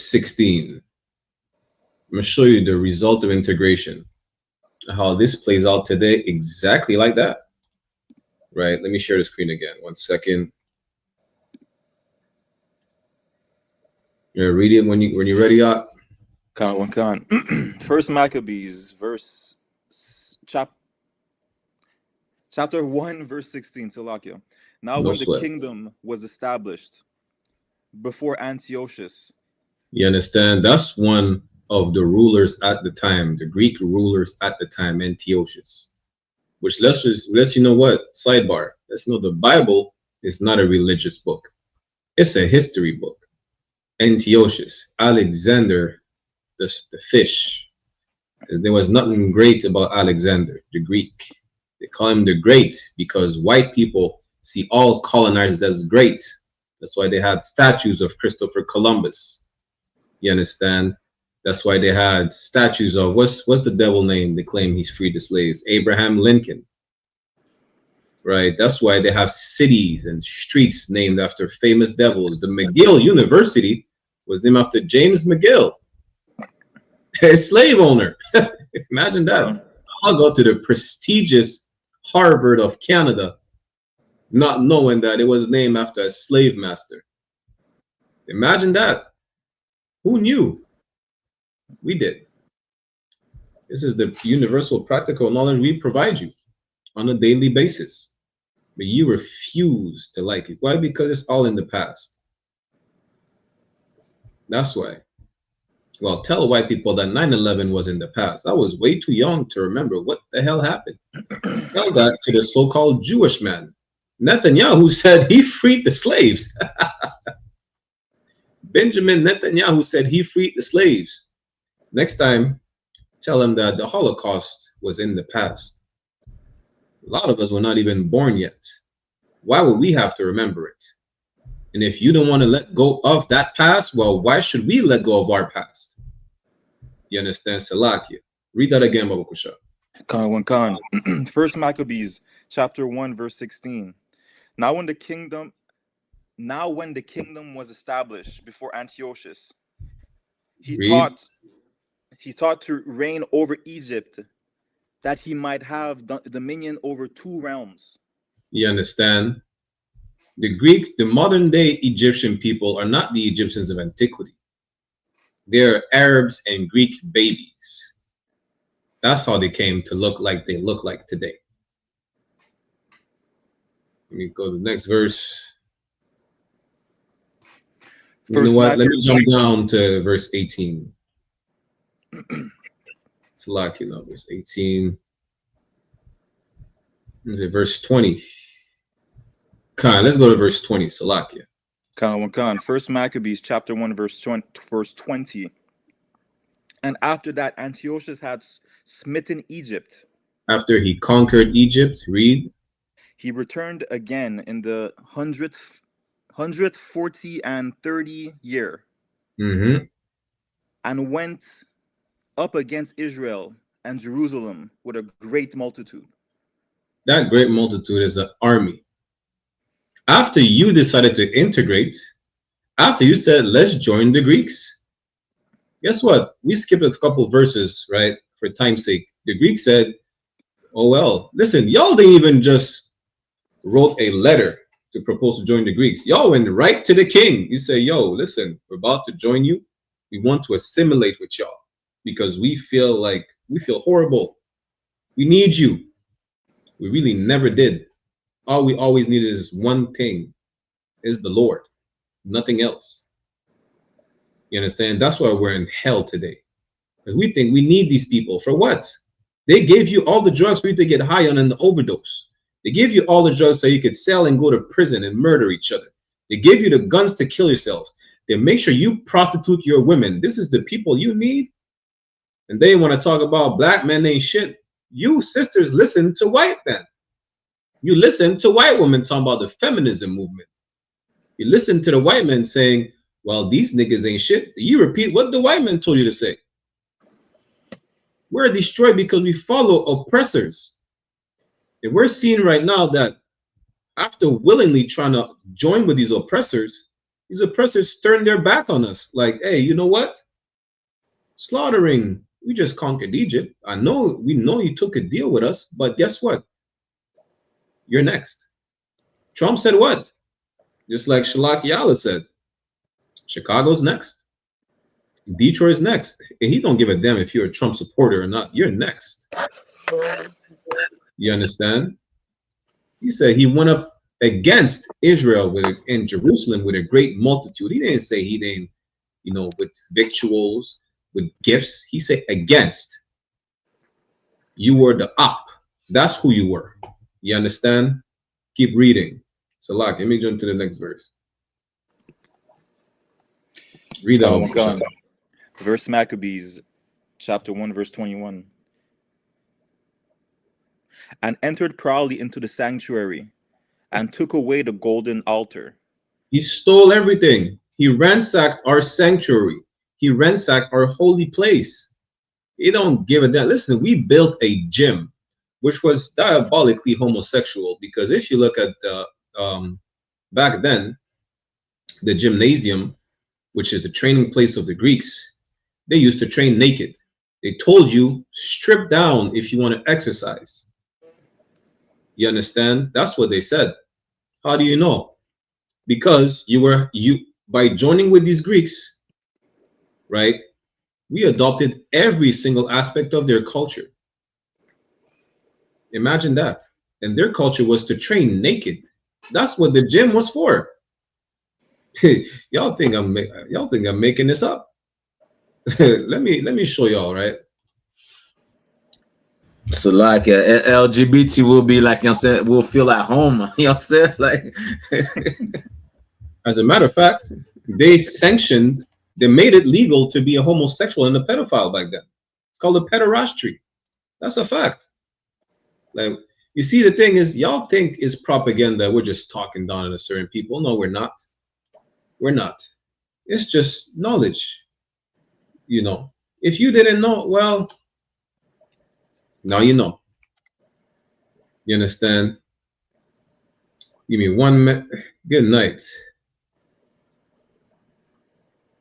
16. I'm gonna show you the result of integration, how this plays out today, exactly like that. Right? Let me share the screen again. 1 second. Read it when you're ready. First Maccabees, chapter 1, verse 16. Salakia. Now, when the kingdom was established before Antiochus. You understand? That's one of the rulers at the time, the Greek rulers at the time, Antiochus. Which lets you know what? Sidebar. Let's know the Bible is not a religious book. It's a history book. Antiochus, Alexander, the fish. There was nothing great about Alexander, the Greek. They call him the Great because white people see all colonizers as great. That's why they had statues of Christopher Columbus. You understand? That's why they had statues of what's the devil name? They claim he's freed the slaves. Abraham Lincoln. right? That's why they have cities and streets named after famous devils. The McGill University was named after James McGill, a slave owner. Imagine that. I'll go to the prestigious Harvard of Canada, not knowing that it was named after a slave master. Imagine that. Who knew? We did. This is the universal practical knowledge we provide you on a daily basis. But you refuse to like it. Why? Because it's all in the past. That's why. Well, tell white people that 9/11 was in the past. I was way too young to remember what the hell happened. Tell that to the so-called Jewish man. Netanyahu said he freed the slaves. Benjamin Netanyahu said he freed the slaves. Next time, tell him that the Holocaust was in the past. A lot of us were not even born yet. Why would we have to remember it? And if you don't want to let go of that past, well, why should we let go of our past? You understand? Salakia. Read that again, Baba Kusha. Khan. First Maccabees, chapter 1, verse 16. Now when the kingdom was established before Antiochus, he taught to reign over Egypt, that he might have dominion over 2 realms. You understand? The Greeks, the modern day Egyptian people are not the Egyptians of antiquity. They're Arabs and Greek babies. That's how they came to look like they look like today. Let me go to the next verse. You know what? Let me jump down to verse 18. It's like, you know, verse 18. Is it verse 20? Khan, let's go to verse 20. Salakia. Khan. First Maccabees, chapter 1, verse 20. And after that, Antiochus had smitten Egypt. After he conquered Egypt, read. He returned again in the 140 and 30 year, and went up against Israel and Jerusalem with a great multitude. That great multitude is an army. After you decided to integrate, after you said, let's join the Greeks, guess what? We skipped a couple verses, right? For time's sake. The Greeks said, oh, well, listen, y'all didn't even just wrote a letter to propose to join the Greeks. Y'all went right to the king. You say, yo, listen, we're about to join you. We want to assimilate with y'all because we feel horrible. We need you. We really never did. All we always needed is one thing, is the Lord, nothing else. You understand? That's why we're in hell today. Because we think we need these people for what? They gave you all the drugs for you to get high on and the overdose. They gave you all the drugs so you could sell and go to prison and murder each other. They gave you the guns to kill yourselves. They make sure you prostitute your women. This is the people you need. And they want to talk about black men ain't shit. You sisters listen to white men. You listen to white women talking about the feminism movement. You listen to the white men saying, well, these niggas ain't shit. You repeat what the white men told you to say. We're destroyed because we follow oppressors. And we're seeing right now that after willingly trying to join with these oppressors turn their back on us. Like, hey, you know what? Slaughtering, we just conquered Egypt. We know you took a deal with us, but guess what? You're next. Trump said what? Just like Shalak said, Chicago's next. Detroit's next. And he don't give a damn if you're a Trump supporter or not. You're next. You understand? He said he went up against Israel in Jerusalem with a great multitude. He didn't say he didn't, with victuals, with gifts. He said against. You were the op. That's who you were. You understand? Keep reading. Salak, let me jump to the next verse. Read that. Verse Maccabees, chapter 1, verse 21. And entered proudly into the sanctuary and took away the golden altar. He stole everything. He ransacked our sanctuary. He ransacked our holy place. He don't give a damn. Listen, we built a gym. which was diabolically homosexual, because if you look at the back then, the gymnasium, which is the training place of the Greeks, they used to train naked. They told you strip down if you want to exercise. You understand? That's what they said. How do you know? Because by joining with these Greeks, right? We adopted every single aspect of their culture. Imagine that. And their culture was to train naked. That's what the gym was for. Y'all think I'm making this up? let me show y'all, right? So like LGBT will be like, you know what I'm saying, will feel at home. You know what I'm saying? Like as a matter of fact, they made it legal to be a homosexual and a pedophile back then. It's called a pederasty. That's a fact. Like, you see, the thing is, y'all think it's propaganda. We're just talking down on a certain people. No, we're not. We're not. It's just knowledge. You know, if you didn't know, well, now you know. You understand? Give me good night.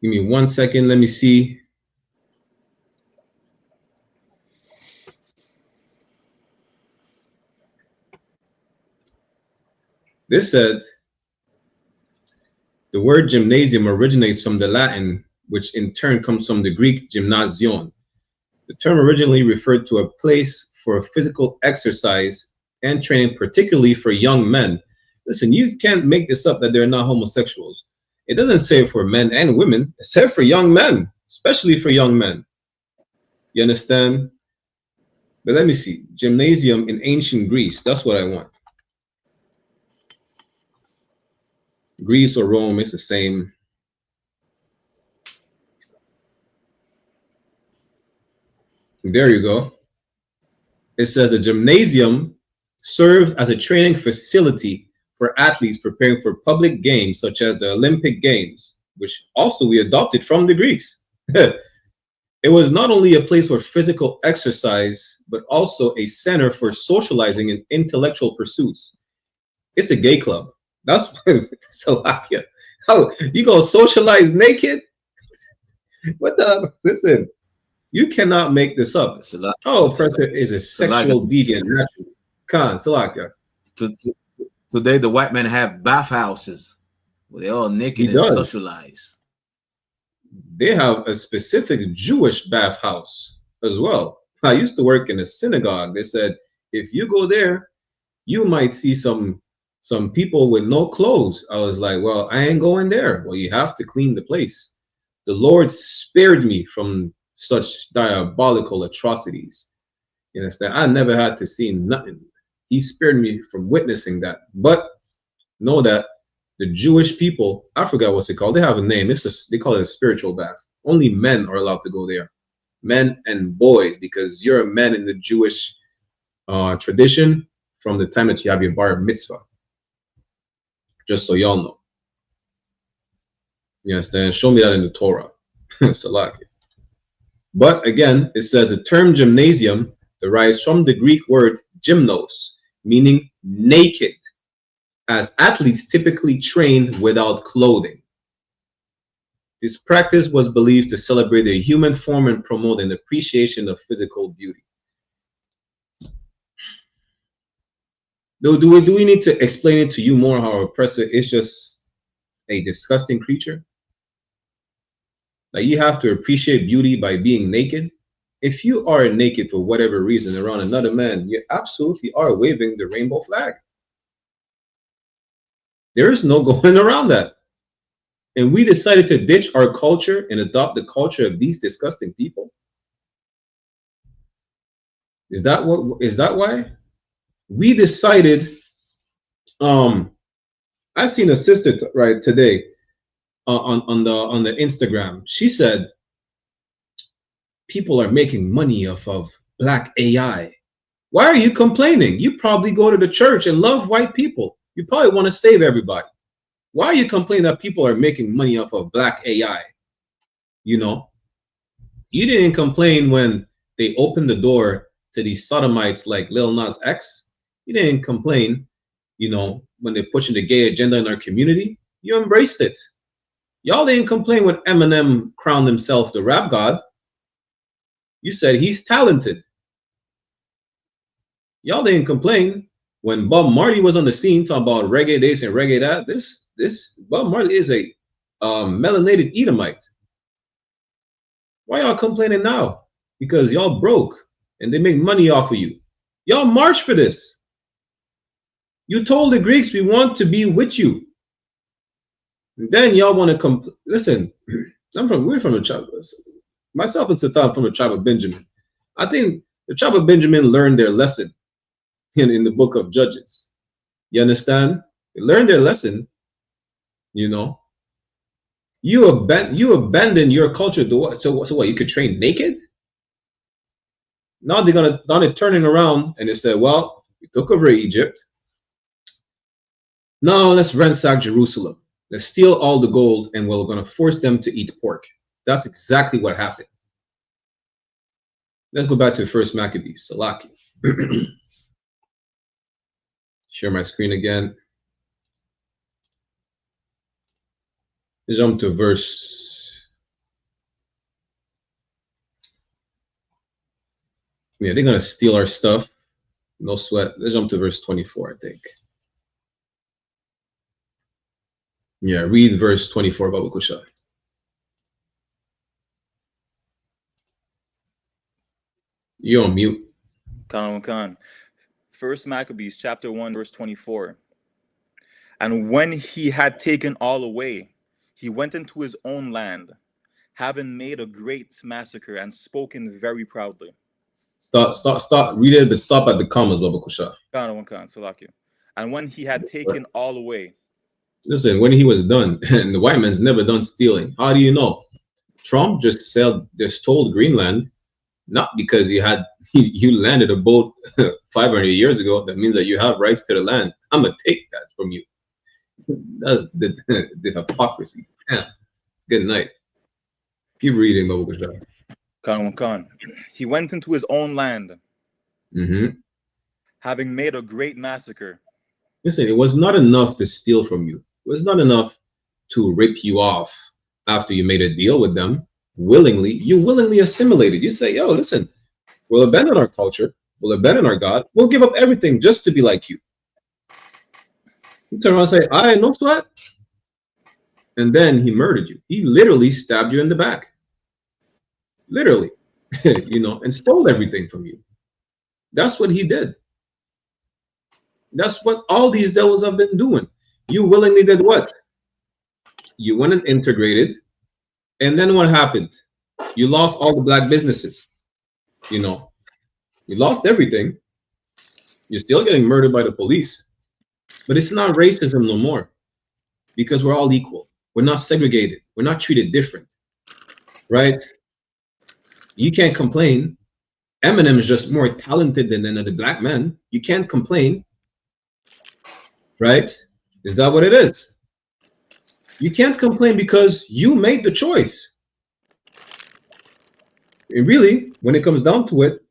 Give me 1 second. Let me see. This said, the word gymnasium originates from the Latin, which in turn comes from the Greek gymnasion. The term originally referred to a place for physical exercise and training, particularly for young men. Listen, you can't make this up that they're not homosexuals. It doesn't say for men and women. It said for young men, especially for young men. You understand? But let me see. Gymnasium in ancient Greece. That's what I want. Greece or Rome, it's the same. There you go. It says the gymnasium served as a training facility for athletes preparing for public games such as the Olympic Games, which also we adopted from the Greeks. It was not only a place for physical exercise, but also a center for socializing and intellectual pursuits. It's a gay club. That's Slovakia. How you gonna socialize naked? What the? Listen, you cannot make this up. Oh, person is a sexual deviant. Khan, Slovakia. Today, the white men have bathhouses where they're all naked and socialize. They have a specific Jewish bathhouse as well. I used to work in a synagogue. They said, if you go there, you might see some people with no clothes. I was like, well, I ain't going there. Well, you have to clean the place. The Lord spared me from such diabolical atrocities. You understand? I never had to see nothing. He spared me from witnessing that. But know that the Jewish people, I forgot what's it called. They have a name. They call it a spiritual bath. Only men are allowed to go there. Men and boys, because you're a man in the Jewish tradition from the time that you have your bar mitzvah. Just so y'all know. You understand? Show me that in the Torah. Salaki. But again, it says the term gymnasium derives from the Greek word gymnos, meaning naked, as athletes typically train without clothing. This practice was believed to celebrate the human form and promote an appreciation of physical beauty. Do we need to explain it to you more how oppressor is just a disgusting creature? Like, you have to appreciate beauty by being naked. If you are naked for whatever reason around another man, you absolutely are waving the rainbow flag. There is no going around that. And we decided to ditch our culture and adopt the culture of these disgusting people. Is that why? We decided, I seen a sister right today on the Instagram. She said, people are making money off of black AI. Why are you complaining? You probably go to the church and love white people. You probably want to save everybody. Why are you complaining that people are making money off of black AI? You know, you didn't complain when they opened the door to these sodomites like Lil Nas X. You didn't complain, you know, when they're pushing the gay agenda in our community. You embraced it. Y'all didn't complain when Eminem crowned himself the rap god. You said he's talented. Y'all didn't complain when Bob Marley was on the scene talking about reggae this and reggae that. This Bob Marley is a melanated Edomite. Why y'all complaining now? Because y'all broke and they make money off of you. Y'all march for this. You told the Greeks we want to be with you. And then y'all want to listen. We're from a tribe. Myself and Satan from the tribe of Benjamin. I think the tribe of Benjamin learned their lesson in the book of Judges. You understand? They learned their lesson. You know, you abandon your culture. So what? You could train naked? Now they're turning around and they said, well, we took over Egypt. Now let's ransack Jerusalem. Let's steal all the gold and we're going to force them to eat pork. That's exactly what happened. Let's go back to the first Maccabees, Salaki. Share my screen again. Let's jump to verse. Yeah, they're going to steal our stuff. No sweat. Let's jump to verse 24, I think. Yeah, read verse 24, Baba Kusha. You're on mute. Khan. First Maccabees chapter 1 verse 24. And when he had taken all away, he went into his own land, having made a great massacre and spoken very proudly. Stop. Read it, but stop at the commas, Baba Kusha. Khan, Salakia. And when he had taken all away. Listen, when he was done, and the white man's never done stealing. How do you know? Trump just stole Greenland, not because you landed a boat 500 years ago. That means that you have rights to the land. I'm gonna take that from you. That's the hypocrisy. Yeah. Good night. Keep reading, Baba Kusha. Khan. He went into his own land, having made a great massacre. Listen, it was not enough to steal from you. It was not enough to rip you off after you made a deal with them willingly. You willingly assimilated. You say, yo, listen, we'll abandon our culture. We'll abandon our God. We'll give up everything just to be like you. You turn around and say, I no sweat. And then he murdered you. He literally stabbed you in the back. Literally, and stole everything from you. That's what he did. That's what all these devils have been doing. You willingly did what? You went and integrated, and then what happened? You lost all the black businesses. You lost everything. You're still getting murdered by the police, but it's not racism no more, because we're all equal. We're not segregated. We're not treated different, right? You can't complain. Eminem is just more talented than another black man. You can't complain. Right? Is that what it is? You can't complain because you made the choice. And really, when it comes down to it,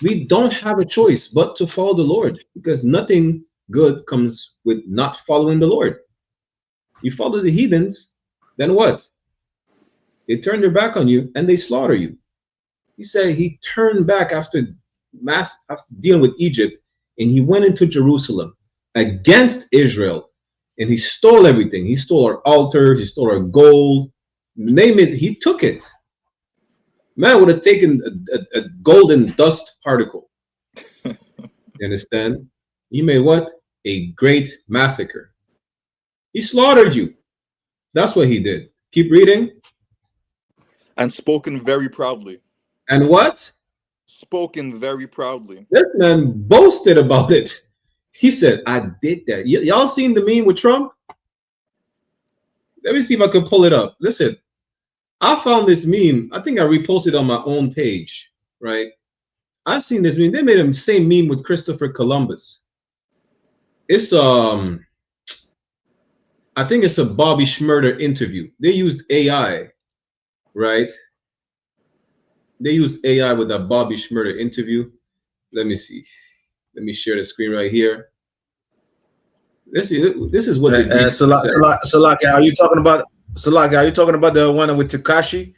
we don't have a choice but to follow the Lord, because nothing good comes with not following the Lord. You follow the heathens, then what? They turn their back on you and they slaughter you. He said he turned back after dealing with Egypt, and he went into Jerusalem against Israel, and he stole everything. He stole our altars, he stole our gold, name it, he took it. Man would have taken a golden dust particle. You understand? He made what? A great massacre. He slaughtered you. That's what he did. Keep reading. And spoken very proudly. And what? Spoken very proudly. This man boasted about it. He said, I did that. Y'all seen the meme with Trump? Let me see if I can pull it up. Listen, I found this meme. I think I reposted on my own page, right? I've seen this meme. They made the same meme with Christopher Columbus. It's I think it's a Bobby Schmurder interview. They used AI, right? They use AI with that Bobby Schmurder interview. Let me see. Let me share the screen right here. This is what the Greeks said. Salaki, are you talking about Salaki? Are you talking about the one with Takashi?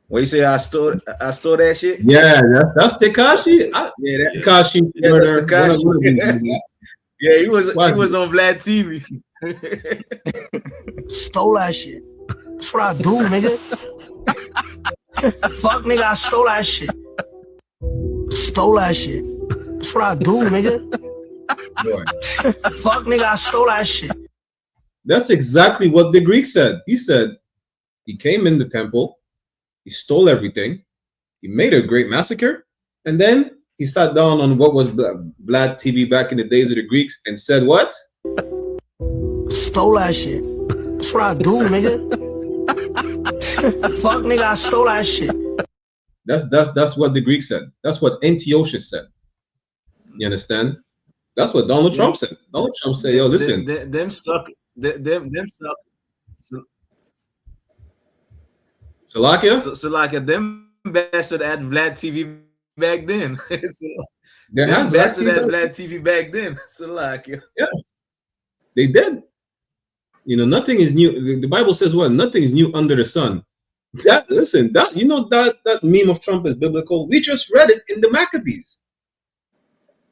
Where you say I stole that shit? Yeah, that's Tekashi. Yeah, Tekashi. yeah, that's Takashi. Yeah, he was on Vlad TV. Stole that shit. That's what I do, nigga. Fuck, nigga, I stole that shit. Stole that shit. That's what I do, nigga. Fuck, nigga, I stole that shit. That's exactly what the Greek said. He said he came in the temple, he stole everything, he made a great massacre, and then he sat down on what was Vlad TV back in the days of the Greeks and said what? Stole that shit. That's what I do, nigga. Fuck, nigga, I stole that shit. That's what the Greek said. That's what Antiochus said. You understand? That's what Donald Trump said. Donald Trump said, "Yo, listen, them suck. Them suck. Salakia, them bastard at Vlad TV back then. they had Vlad TV back then. Salakia. Yeah, they did. You know, nothing is new. The Bible says what? Nothing is new under the sun. That that meme of Trump is biblical. We just read it in the Maccabees.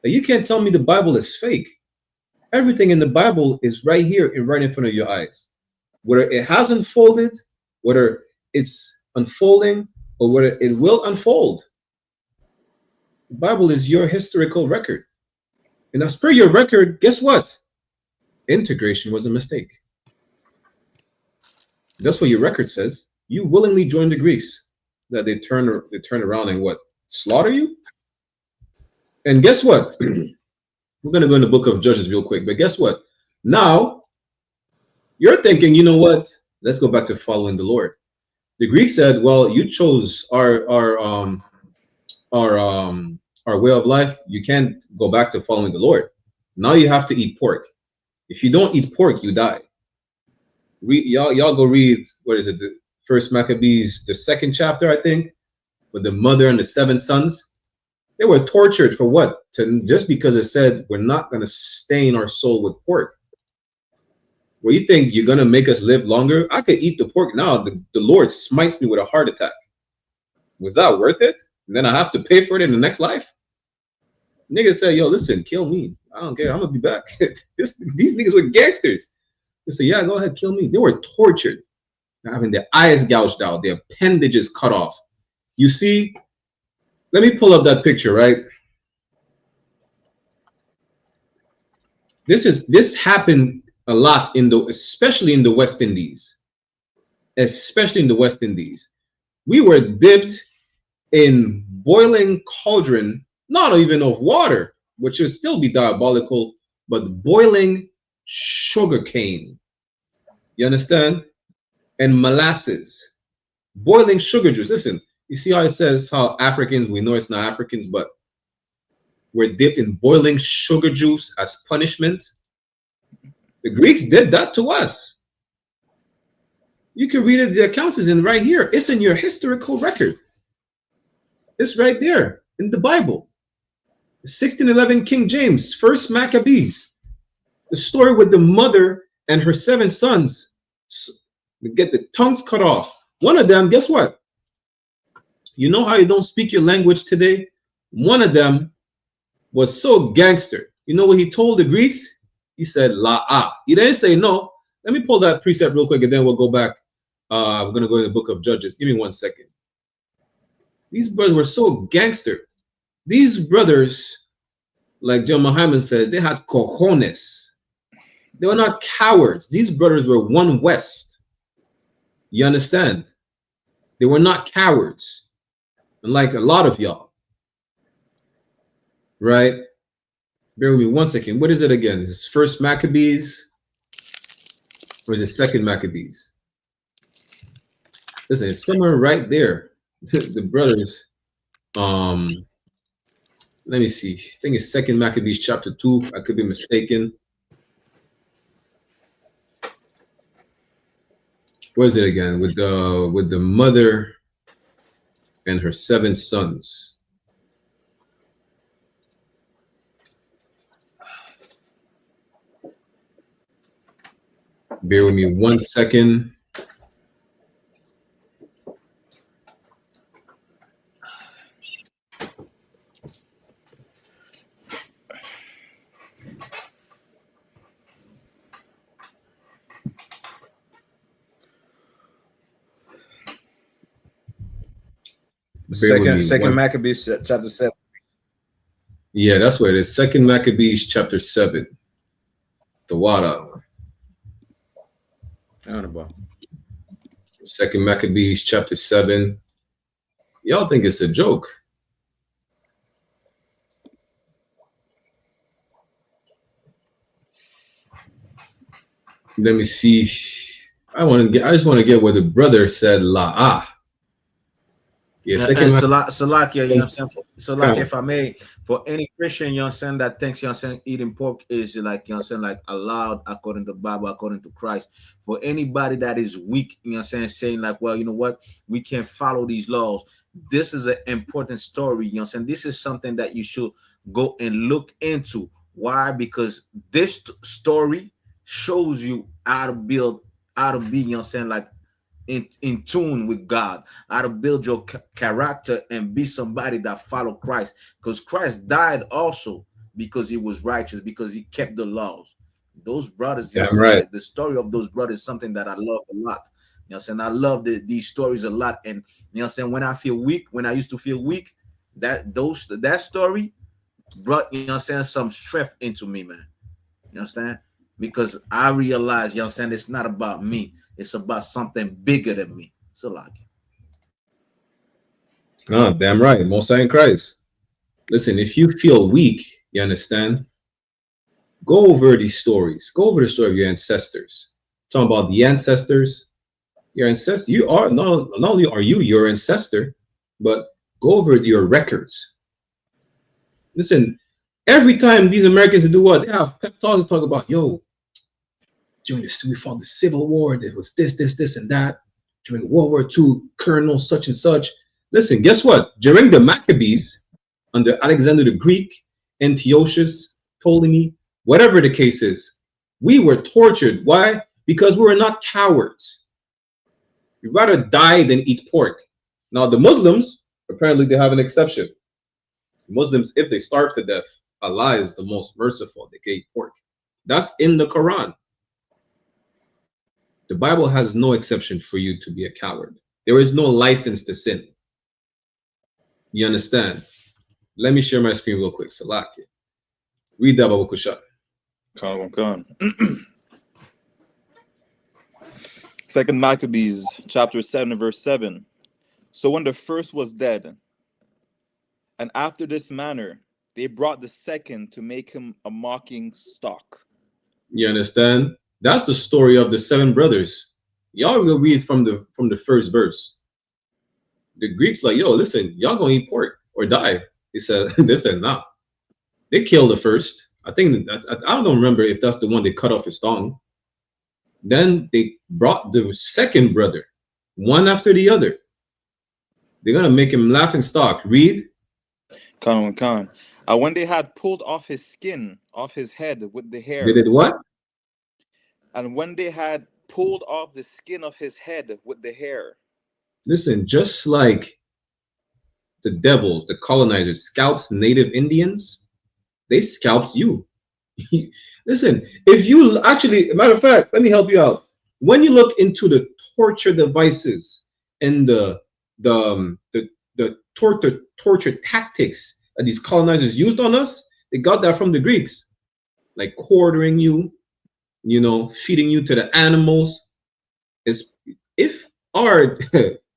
You can't tell me the Bible is fake. Everything in the Bible is right here and right in front of your eyes. Whether it has unfolded, whether it's unfolding, or whether it will unfold. The Bible is your historical record. And as per your record, guess what? Integration was a mistake. That's what your record says. You willingly joined the Greeks. That they turn around and what? Slaughter you? And guess what? We're going to go in the book of Judges real quick. But guess what? Now, you're thinking, you know what? Let's go back to following the Lord. The Greeks said, well, you chose our way of life. You can't go back to following the Lord. Now you have to eat pork. If you don't eat pork, you die. Y'all go read, what is it? The First Maccabees, the 2nd chapter, I think, with the mother and the 7 sons. They were tortured for what? Just because it said we're not going to stain our soul with pork. Well, you think you're going to make us live longer? I could eat the pork now. The Lord smites me with a heart attack. Was that worth it? And then I have to pay for it in the next life? Niggas say, yo, listen, kill me. I don't care. I'm going to be back. These niggas were gangsters. They say, yeah, go ahead, kill me. They were tortured. Having their eyes gouged out, their appendages cut off. You see, let me pull up that picture, right? This happened a lot especially in the West Indies. Especially in the West Indies. We were dipped in boiling cauldron, not even of water, which would still be diabolical, but boiling sugar cane. You understand? And molasses. Boiling sugar juice. Listen, you see how it says how Africans, we know it's not Africans, but we're dipped in boiling sugar juice as punishment. The Greeks did that to us. You can read it, the accounts is in right here. It's in your historical record. It's right there in the Bible. 1611 King James, First Maccabees. The story with the mother and her 7 sons. They get the tongues cut off. One of them, guess what? You know how you don't speak your language today? One of them was so gangster. You know what he told the Greeks? He said, la-ah. He didn't say no. Let me pull that precept real quick and then we'll go back. We're going to go in the book of Judges. Give me 1 second. These brothers were so gangster. These brothers, like John Muhammad said, they had cojones. They were not cowards. These brothers were one West. You understand? They were not cowards. Unlike a lot of y'all. Right? Bear with me 1 second. What is it again? Is this First Maccabees? Or is it 2nd Maccabees? Listen, it's somewhere right there. The brothers. Let me see. I think it's 2nd Maccabees chapter 2. I could be mistaken. What is it again? With the mother and her 7 sons. Bear with me 1 second. Second Maccabees chapter 7. Yeah, that's what it is. 2 Maccabees chapter 7. The water. 2 Maccabees chapter 7. Y'all think it's a joke. Let me see. I just want to get what the brother said. Yeah, Salakia, you know what I'm saying? Salakia, if I may, for any Christian, you know what I'm saying, that thinks, you know what I'm saying, eating pork is like, you know what I'm saying, like allowed according to the Bible, according to Christ. For anybody that is weak, you know what I'm saying like, well, you know what, we can't follow these laws. This is an important story, you know what I'm saying? This is something that you should go and look into. Why? Because this story shows you how to be, you know what I'm saying, like, in tune with God, how to build your character and be somebody that follow Christ, because Christ died also because he was righteous, because he kept the laws. Those brothers, you know, right. The story of those brothers is something that I love a lot. You know what I'm saying? I love these stories a lot. And you know what I'm saying, when I feel weak, when I used to feel weak, that story brought, you know what I'm saying, some strength into me, man. You understand? Because I realized, you know what I'm saying, it's not about me. It's about something bigger than me. So like, oh, damn right. Most High in Christ. Listen, if you feel weak, you understand, go over these stories. Go over the story of your ancestors. Talking about the ancestors, your ancestors. You are not only are you your ancestor, but go over your records. Listen, every time these Americans do what? They have pep talks, talk about, yo, during this, we fought the Civil War, there was this, and that. During World War II, Colonel such and such. Listen, guess what? During the Maccabees, under Alexander the Greek, Antiochus, Ptolemy, whatever the case is, we were tortured. Why? Because we were not cowards. We'd rather die than eat pork. Now, the Muslims, apparently they have an exception. Muslims, if they starve to death, Allah is the most merciful. They can eat pork. That's in the Quran. The Bible has no exception for you to be a coward. There is no license to sin. You understand? Let me share my screen real quick. Salakia. Read that, Baba Kusha. Come. 2 Maccabees chapter 7 verse 7. So when the first was dead, and after this manner, they brought the second to make him a mocking stock. You understand? That's the story of the 7 brothers. Y'all will read from the first verse. The Greeks like, yo, listen, y'all gonna eat pork or die. They said, nah. They killed the first. I think I don't remember if that's the one they cut off his tongue. Then they brought the second brother, one after the other. They're gonna make him laughing stock. Read. Khan. When they had pulled off his skin off his head with the hair. They did what? And when they had pulled off the skin of his head with the hair. Listen, just like the devils, the colonizers, scalped native Indians, they scalped you. Listen, if you actually, matter of fact, let me help you out. When you look into the torture devices and the torture tactics that these colonizers used on us, they got that from the Greeks, like quartering you, you know, feeding you to the animals. If our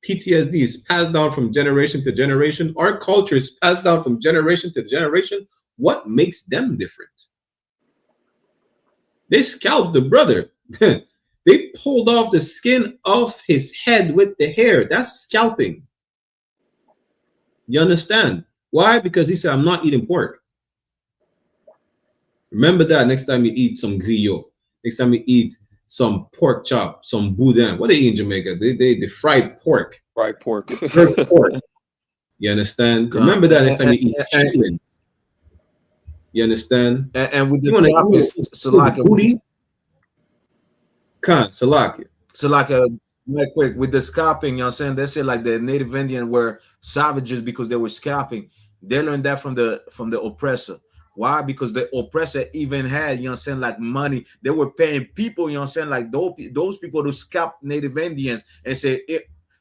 PTSD is passed down from generation to generation, our culture is passed down from generation to generation, what makes them different? They scalped the brother. They pulled off the skin off his head with the hair. That's scalping. You understand? Why? Because he said, I'm not eating pork. Remember that next time you eat some griot. Next time you eat some pork chop, some boudin. What they eat in Jamaica? They fried pork. Fried pork. Pork. You understand? Remember that next time you eat chitlins. You understand? And with the You want Salaka, booty? Salaka. Salaka, right quick, with the scalping, you know what I'm saying? They say like the Native Indian were savages because they were scalping. They learned that from the oppressor. Why? Because the oppressor even had, you know what I'm saying, like money. They were paying people, you know what I'm saying, like those people to scalp Native Indians and say,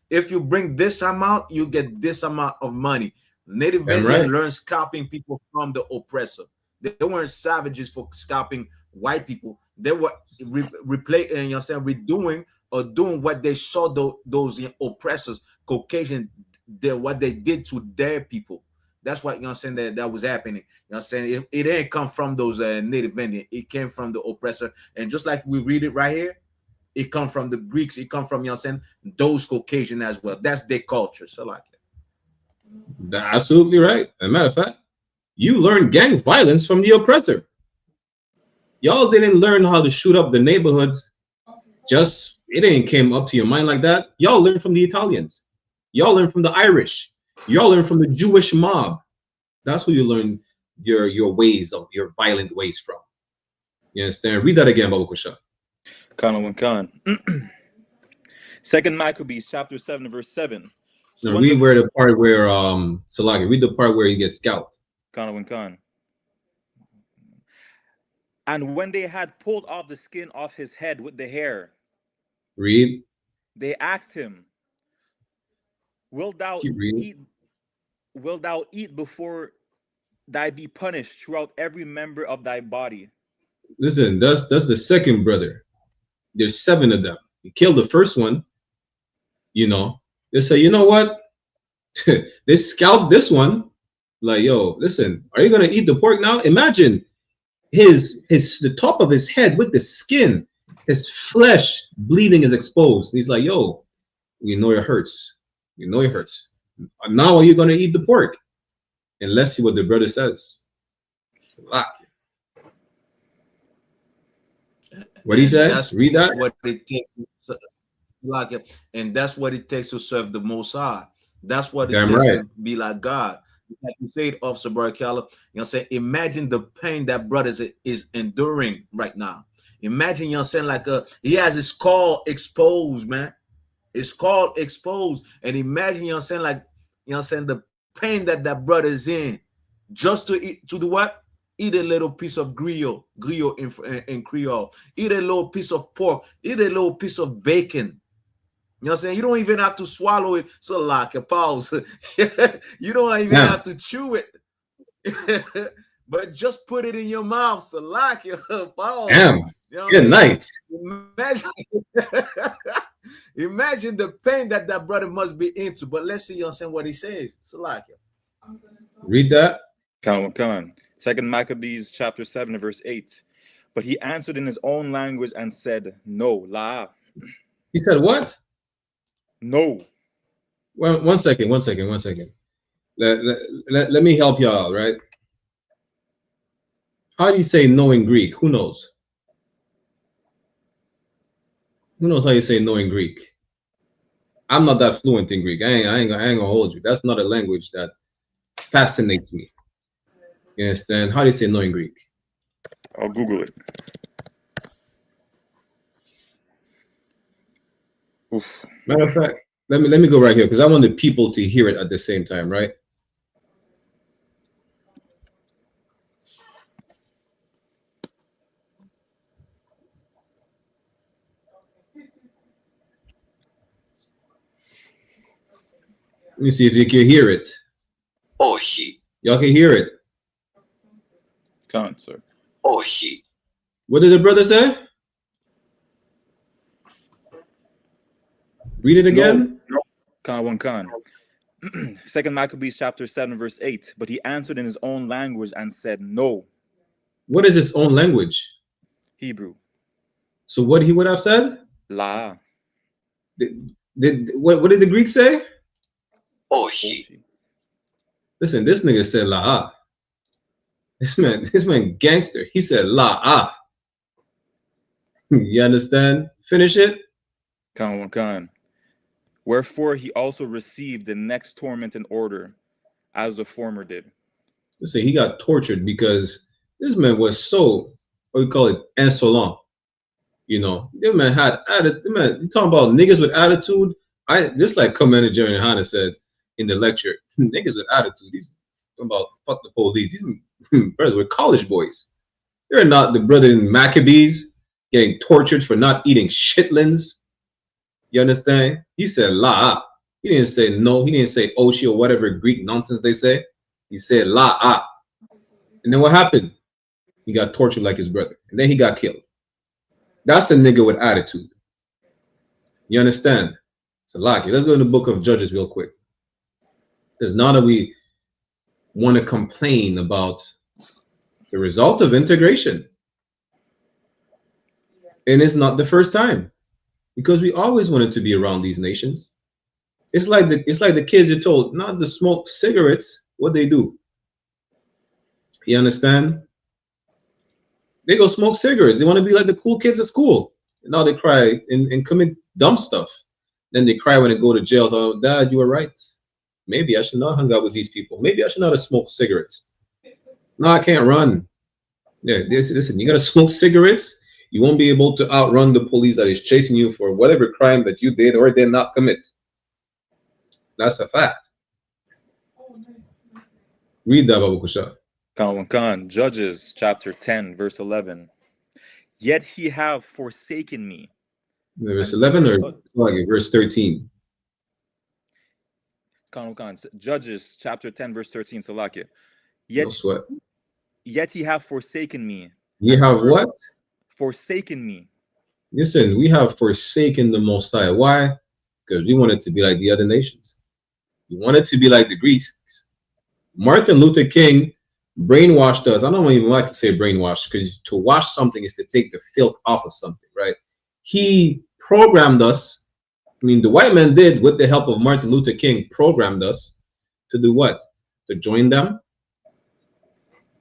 if you bring this amount, you get this amount of money. Native Indian learned scalping people from the oppressor. They weren't savages for scalping white people. They were replaying, you know what I'm saying, redoing or doing what they saw those oppressors, Caucasian, what they did to their people. That's what, you know what I'm saying, that was happening. You know what I'm saying? It didn't come from those Native Indians. It came from the oppressor. And just like we read it right here, it come from the Greeks. It come from, you know what I'm saying, those Caucasian as well. That's their culture. So like it. Absolutely right. As a matter of fact, you learned gang violence from the oppressor. Y'all didn't learn how to shoot up the neighborhoods. Just it ain't came up to your mind like that. Y'all learned from the Italians. Y'all learned from the Irish. Y'all learned from the Jewish mob. That's who you learn your ways of your violent ways from. You understand? Read that again, Baba Kusha. Khan. Second Maccabees chapter 7 verse 7. So no, read where the part where Salaki, read the part where he gets scalped. Khan. And when they had pulled off the skin off his head with the hair, read. They asked him, Wilt thou eat before thy be punished throughout every member of thy body? Listen, that's the second brother. There's 7 of them. He killed the first one. You know, they say, you know what? They scalped this one. Like, yo, listen, are you gonna eat the pork now? Imagine the top of his head with the skin, his flesh bleeding is exposed. And he's like, yo, we know it hurts. You know it hurts. Now are you gonna eat the pork? And let's see what the brother says. What he said? Read that. What it takes, and that's what it takes to serve the Most High. That's what it takes to be like God. Like you said, Officer Barakala, you know what I'm saying? Imagine the pain that brother is enduring right now. Imagine, you know what I'm saying, like he has his skull exposed, man. His skull exposed. And imagine, you know what I'm saying, like, you know what I'm saying, the pain that brother is in. Just to eat, to do what? Eat a little piece of griot in Creole. Eat a little piece of pork. Eat a little piece of bacon. You know what I'm saying? You don't even have to swallow it. So like a pause. You don't even have to chew it. But just put it in your mouth. So like your pause. Damn. You know good night. Imagine the pain that brother must be into. But let's see, you know what I'm saying, what he says. So like it. Read that. Come on. Second Maccabees chapter 7 verse 8. But he answered in his own language and said, no, la. He said what? No. Well, one second. Let me help y'all, right? How do you say no in Greek? Who knows? Who knows how you say no in Greek? I'm not that fluent in Greek. I ain't gonna hold you. That's not a language that fascinates me. You understand? How do you say no in Greek? I'll Google it. Oof. Matter of fact, let me go right here because I want the people to hear it at the same time, right? Let me see if you can hear it. Oh, he. Y'all can hear it. Can't, sir. Oh, he. What did the brother say? Read it again. No. Khan. Second Maccabees chapter 7 verse 8. But he answered in his own language and said, no. What is his own language? Hebrew. So what he would have said? La. What did the Greek say? Oh, he. Listen, this nigga said la. This man gangster. He said la. You understand? Finish it. Khan. Wherefore he also received the next torment in order, as the former did. To say he got tortured because this man was so, what we call it, insolent. You know, this man had attitude. Man, you talking about niggas with attitude? Just like Commander General Yohanna said in the lecture, niggas with attitude. These talking about fuck the police. These brothers were college boys. They're not the brother in Maccabees getting tortured for not eating shitlins. You understand? He said la. He didn't say no. He didn't say oshi or whatever Greek nonsense they say. He said la. And then what happened? He got tortured like his brother. And then he got killed. That's a nigga with attitude. You understand? It's a lot. Let's go to the book of Judges real quick. Because now that we want to complain about the result of integration. And it's not the first time. Because we always wanted to be around these nations. It's like the kids are told not to smoke cigarettes. What they do? You understand? They go smoke cigarettes. They want to be like the cool kids at school. And now they cry and commit dumb stuff. Then they cry when they go to jail. Oh, Dad, you were right. Maybe I should not hang out with these people. Maybe I should not have smoked cigarettes. No, I can't run. Yeah, listen, you got to smoke cigarettes. You won't be able to outrun the police that is chasing you for whatever crime that you did or did not commit. That's a fact. Read that, Babu Kusha. Khan, Judges chapter 10, verse 11. Yet he have forsaken me. Verse 11 or like verse 13? Khan, Judges chapter 10, verse 13, Salakia. No sweat. Yet he have forsaken me. You have what? Forsaken me. Listen, we have forsaken the Most High. Why? Because we wanted to be like the other nations. We wanted to be like the Greeks. Martin Luther King brainwashed us. I don't even like to say brainwashed because to wash something is to take the filth off of something, right? He programmed us. I mean, the white man did, with the help of Martin Luther King, programmed us to do what? To join them.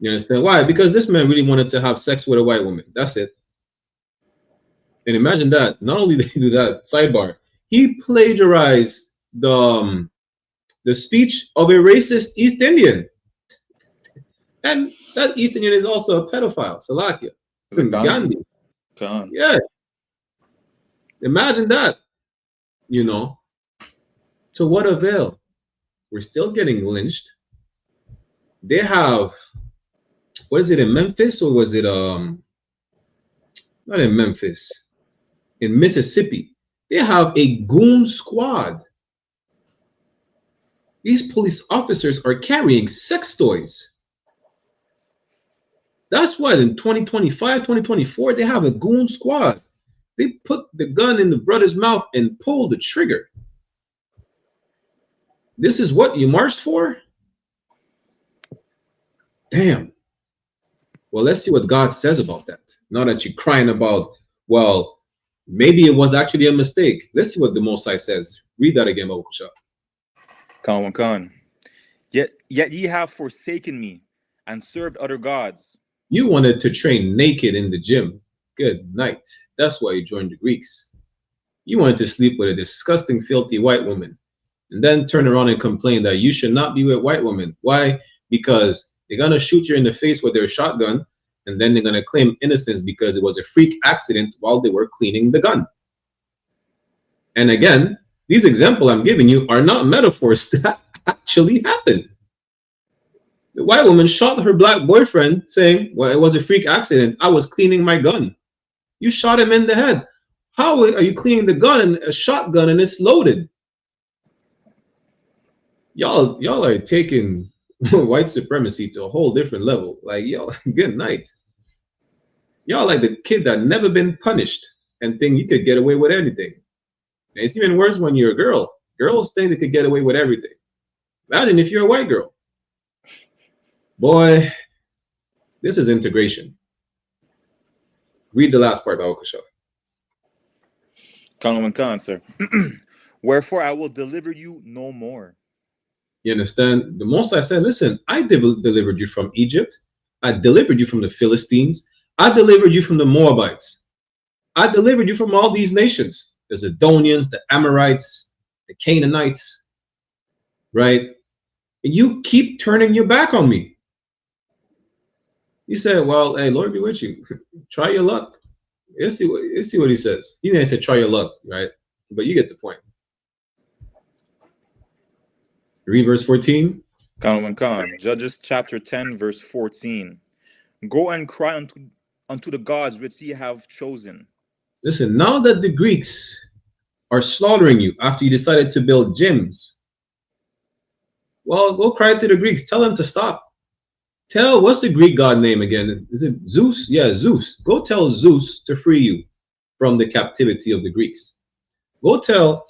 You understand why? Because this man really wanted to have sex with a white woman. That's it. And imagine that. Not only did he do that, sidebar, he plagiarized the speech of a racist East Indian. And that East Indian is also a pedophile, Salakia. Gandhi. Yeah. Imagine that. You know. To what avail? We're still getting lynched. They have, what is it, in Memphis, or was it not in Memphis, in Mississippi? They have a goon squad. These police officers are carrying sex toys. That's what, in 2025, 2024, they have a goon squad. They put the gun in the brother's mouth and pull the trigger. This is what you marched for? Damn. Well, let's see what God says about that. Not that you're crying about, well, maybe it was actually a mistake. Let's see what the Most High says. Read that again, Babu Kusha. Khan. Yet ye have forsaken me and served other gods. You wanted to train naked in the gym. Good night. That's why you joined the Greeks. You wanted to sleep with a disgusting, filthy white woman, and then turn around and complain that you should not be with white women. Why? Because they're going to shoot you in the face with their shotgun, and then they're going to claim innocence because it was a freak accident while they were cleaning the gun. And again, these examples I'm giving you are not metaphors that actually happened. The white woman shot her black boyfriend saying, well, it was a freak accident. I was cleaning my gun. You shot him in the head. How are you cleaning the gun and a shotgun and it's loaded? Y'all are taking white supremacy to a whole different level. Like, y'all, good night. Y'all like the kid that never been punished and think you could get away with anything. And it's even worse when you're a girl. Girls think they could get away with everything. Imagine if you're a white girl. Boy, this is integration. Read the last part, Babu Kusha. Khan, sir. Wherefore I will deliver you no more. You understand? The Most High said, listen, I delivered you from Egypt. I delivered you from the Philistines. I delivered you from the Moabites. I delivered you from all these nations. The Zidonians, the Amorites, the Canaanites, right? And you keep turning your back on me. He said, well, hey, Lord be with you. Try your luck. Let's see what he says. He didn't say try your luck, right? But you get the point. Read verse 14. Judges chapter 10, verse 14. Go and cry unto the gods which ye have chosen. Listen, now that the Greeks are slaughtering you after you decided to build gyms, well, go cry to the Greeks. Tell them to stop. What's the Greek god name again? Is it Zeus? Yeah, Zeus. Go tell Zeus to free you from the captivity of the Greeks. Go tell,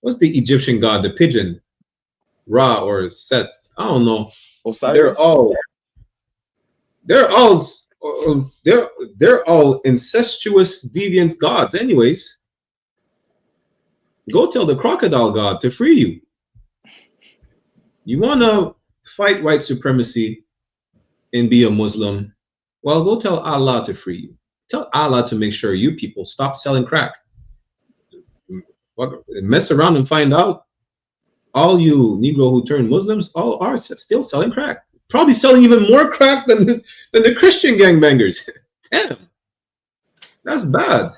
what's the Egyptian god, the pigeon? Ra or Set? I don't know. Osiris? They're all incestuous, deviant gods anyways. Go tell the crocodile god to free you. You want to fight white supremacy and be a Muslim? Well, go tell Allah to free you. Tell Allah to make sure you people stop selling crack. Mess around and find out all you Negro who turn Muslims all are still selling crack. Probably selling even more crack than the Christian gangbangers. Damn, that's bad.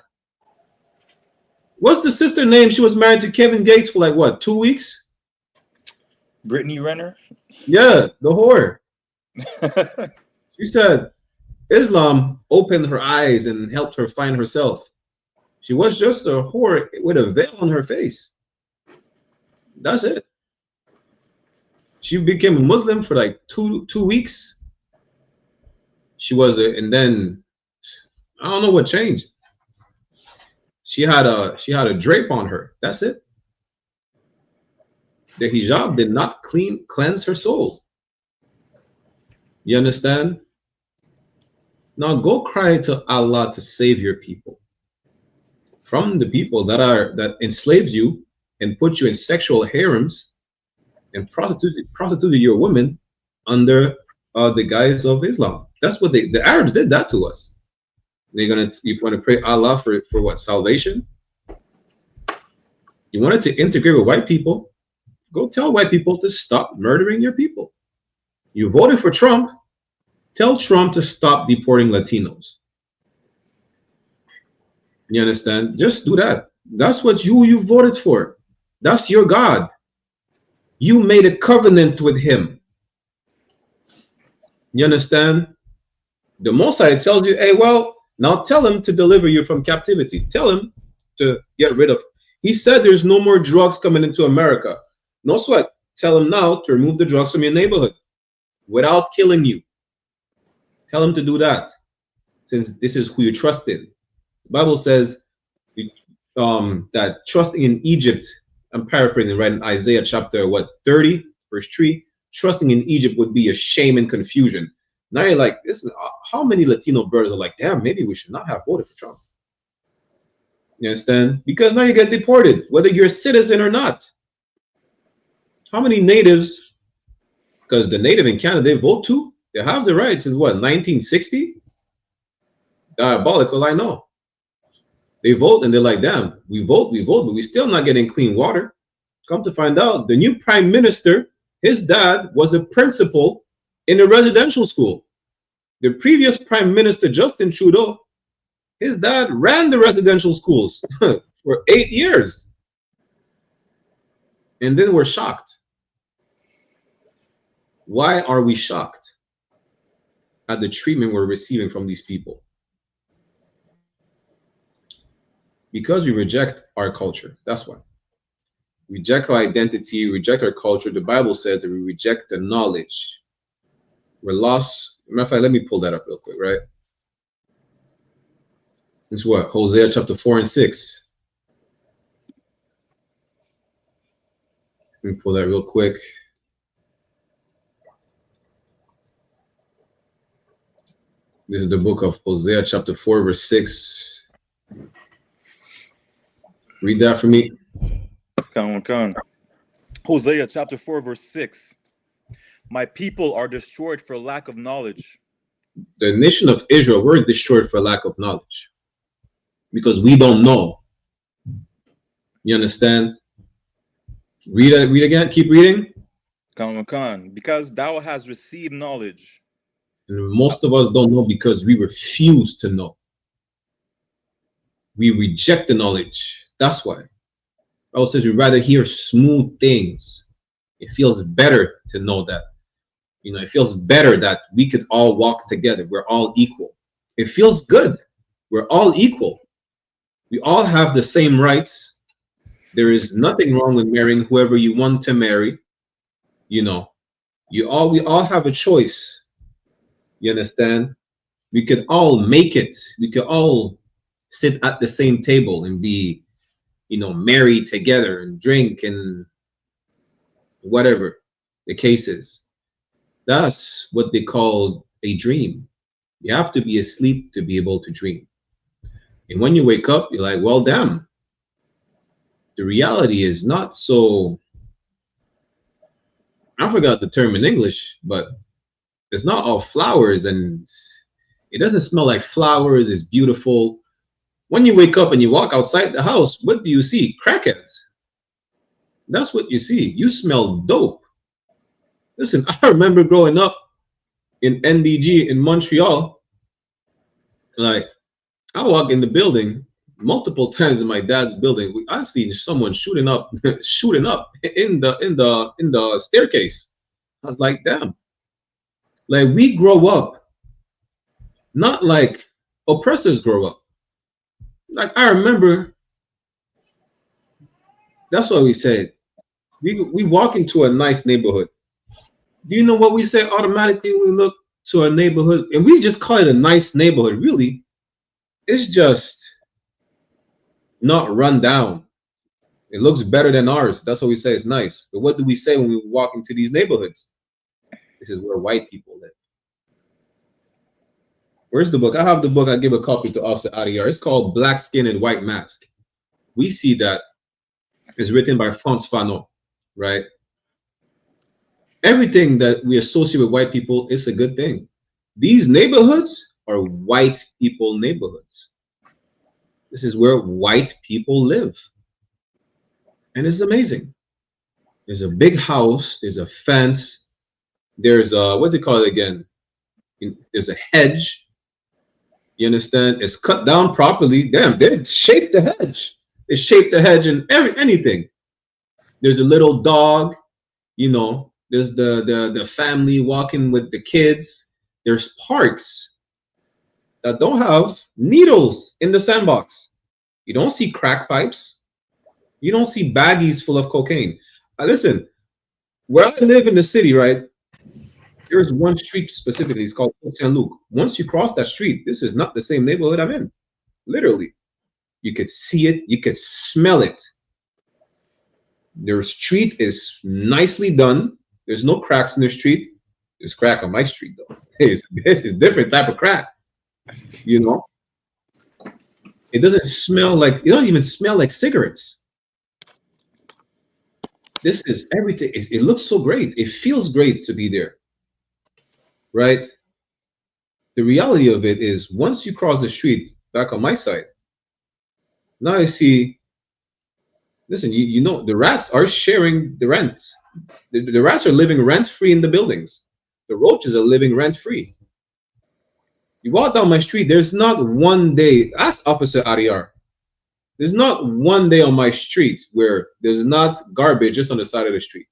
What's the sister name? She was married to Kevin Gates for like what, 2 weeks? Brittany Renner? Yeah, the whore. She said Islam opened her eyes and helped her find herself. She was just a whore with a veil on her face. That's it. She became a Muslim for like two weeks. She was and then I don't know what changed. She had a drape on her. That's it. The hijab did not cleanse her soul. You understand? Now go cry to Allah to save your people from the people that enslaved you and put you in sexual harems and prostituted your women under the guise of Islam. That's what the Arabs did that to us. You want to pray Allah for what? Salvation? You wanted to integrate with white people? Go tell white people to stop murdering your people. You voted for Trump? Tell Trump to stop deporting Latinos. You understand? Just do that. That's what you voted for. That's your God. You made a covenant with him. You understand? The Most High tells you, hey, well, now tell him to deliver you from captivity. Tell him to get rid of. He said there's no more drugs coming into America. No sweat. Tell him now to remove the drugs from your neighborhood without killing you. Tell him to do that, since this is who you trust in. The Bible says that trusting in Egypt, I'm paraphrasing, right, in Isaiah chapter 30, verse 3, trusting in Egypt would be a shame and confusion. Now you're like, listen, how many Latino brothers are like, damn, maybe we should not have voted for Trump. You understand? Because now you get deported, whether you're a citizen or not. How many natives, because the native in Canada, they vote too? They have the right since what, 1960? Diabolical, I know. They vote and they're like, damn, we vote, but we're still not getting clean water. Come to find out, the new prime minister, his dad was a principal in a residential school. The previous prime minister, Justin Trudeau, his dad ran the residential schools for 8 years. And then we're shocked. Why are we shocked at the treatment we're receiving from these people? Because we reject our culture. That's why. Reject our identity, reject our culture. The Bible says that we reject the knowledge. We're lost. Matter of fact, let me pull that up real quick, right? It's what? Hosea chapter 4 and 6. Let me pull that real quick. This is the book of Hosea chapter 4 verse 6. Read that for me. Hosea chapter 4 verse 6. My people are destroyed for lack of knowledge. The nation of Israel were destroyed for lack of knowledge. Because we don't know. You understand? Read again. Keep reading. Because thou hast received knowledge. And most of us don't know because we refuse to know. We reject the knowledge. That's why. Paul says we'd rather hear smooth things. It feels better to know that. You know, it feels better that we could all walk together. We're all equal. It feels good. We're all equal. We all have the same rights. There is nothing wrong with marrying whoever you want to marry. You know, we all have a choice. You understand? We could all make it. We could all sit at the same table and be, you know, married together and drink and whatever the case is. That's what they call a dream. You have to be asleep to be able to dream. And when you wake up, you're like, well, damn, the reality is not so, I forgot the term in English, but it's not all flowers and it doesn't smell like flowers. It's beautiful. When you wake up and you walk outside the house, what do you see? Crackheads. That's what you see. You smell dope. Listen, I remember growing up in NDG in Montreal, like I walk in the building multiple times in my dad's building. I seen someone shooting up in the staircase. I was like, damn. Like we grow up, not like oppressors grow up. Like I remember, that's what we said. We walk into a nice neighborhood. Do you know what we say automatically when we look to a neighborhood? And we just call it a nice neighborhood. Really, it's just not run down. It looks better than ours. That's what we say it's nice. But what do we say when we walk into these neighborhoods? This is where white people live. Where's the book? I have the book. I give a copy to Officer Adiyar. It's called Black Skin and White Mask. We see that it's written by Frantz Fanon, right? Everything that we associate with white people is a good thing. These neighborhoods are white people neighborhoods. This is where white people live. And it's amazing. There's a big house, there's a fence, there's a, what do you call it again? There's a hedge. You understand? It's cut down properly. Damn, they shaped the hedge. They shaped the hedge and anything. There's a little dog, you know. There's the family walking with the kids. There's parks that don't have needles in the sandbox. You don't see crack pipes. You don't see baggies full of cocaine. Listen, where I live in the city, right? There's one street specifically. It's called Saint Luc. Once you cross that street, this is not the same neighborhood I'm in. Literally, you could see it. You could smell it. Their street is nicely done. There's no cracks in the street. There's crack on my street though. This is different type of crack. You know, it doesn't smell like. It don't even smell like cigarettes. This is everything. It looks so great. It feels great to be there, right? The reality of it is, once you cross the street back on my side, now I see. Listen, you know the rats are sharing the rent. The rats are living rent-free in the buildings. The roaches are living rent-free. You walk down my street, there's not one day, ask Officer Adiyar, there's not one day on my street where there's not garbage just on the side of the street.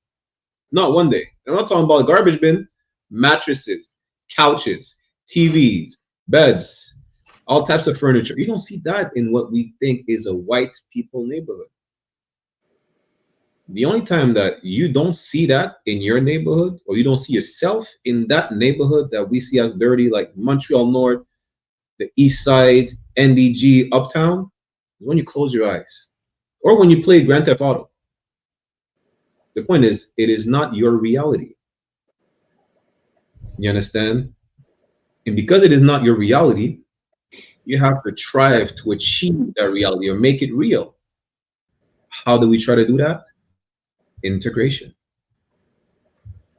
Not one day. I'm not talking about garbage bin, mattresses, couches, TVs, beds, all types of furniture. You don't see that in what we think is a white people neighborhood. The only time that you don't see that in your neighborhood, or you don't see yourself in that neighborhood that we see as dirty, like Montreal North, the East Side, NDG, Uptown, is when you close your eyes, or when you play Grand Theft Auto. The point is, it is not your reality. You understand? And because it is not your reality, you have to strive to achieve that reality or make it real. How do we try to do that? Integration.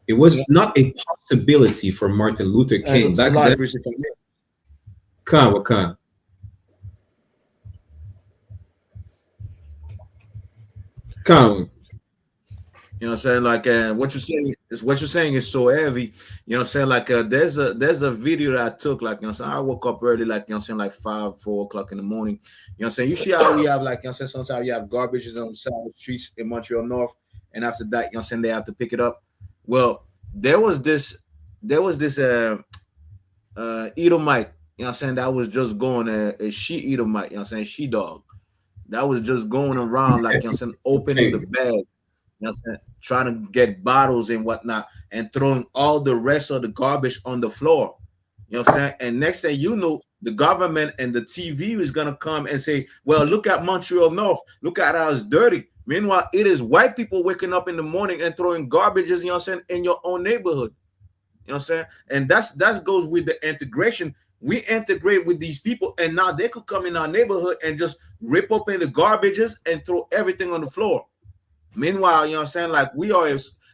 It was not a possibility for Martin Luther King back then. Wakan. You know what I'm saying? Like what you're saying is so heavy. You know what I'm saying? Like there's a video that I took, like, you know what I'm saying, I woke up early, like, you know what I'm saying, like 5-4 o'clock in the morning. You know what I'm saying? You see how we have, like, you know what I'm saying, sometimes you have garbages on the side of the streets in Montreal North, and after that, you know what I'm saying, they have to pick it up. Well, there was this Edomite, you know what I'm saying, that was just going a she Edomite, you know what I'm saying, she dog. That was just going around, like, you know what I'm saying, opening the bag, you know what I'm saying, trying to get bottles and whatnot, and throwing all the rest of the garbage on the floor. You know what I'm saying? And next thing you know, the government and the TV is gonna come and say, well, look at Montreal North, look at how it's dirty. Meanwhile, it is white people waking up in the morning and throwing garbages, you know what I'm saying, in your own neighborhood. You know what I'm saying? And that goes with the integration. We integrate with these people, and now they could come in our neighborhood and just rip open the garbages and throw everything on the floor. Meanwhile, you know what I'm saying, like, we are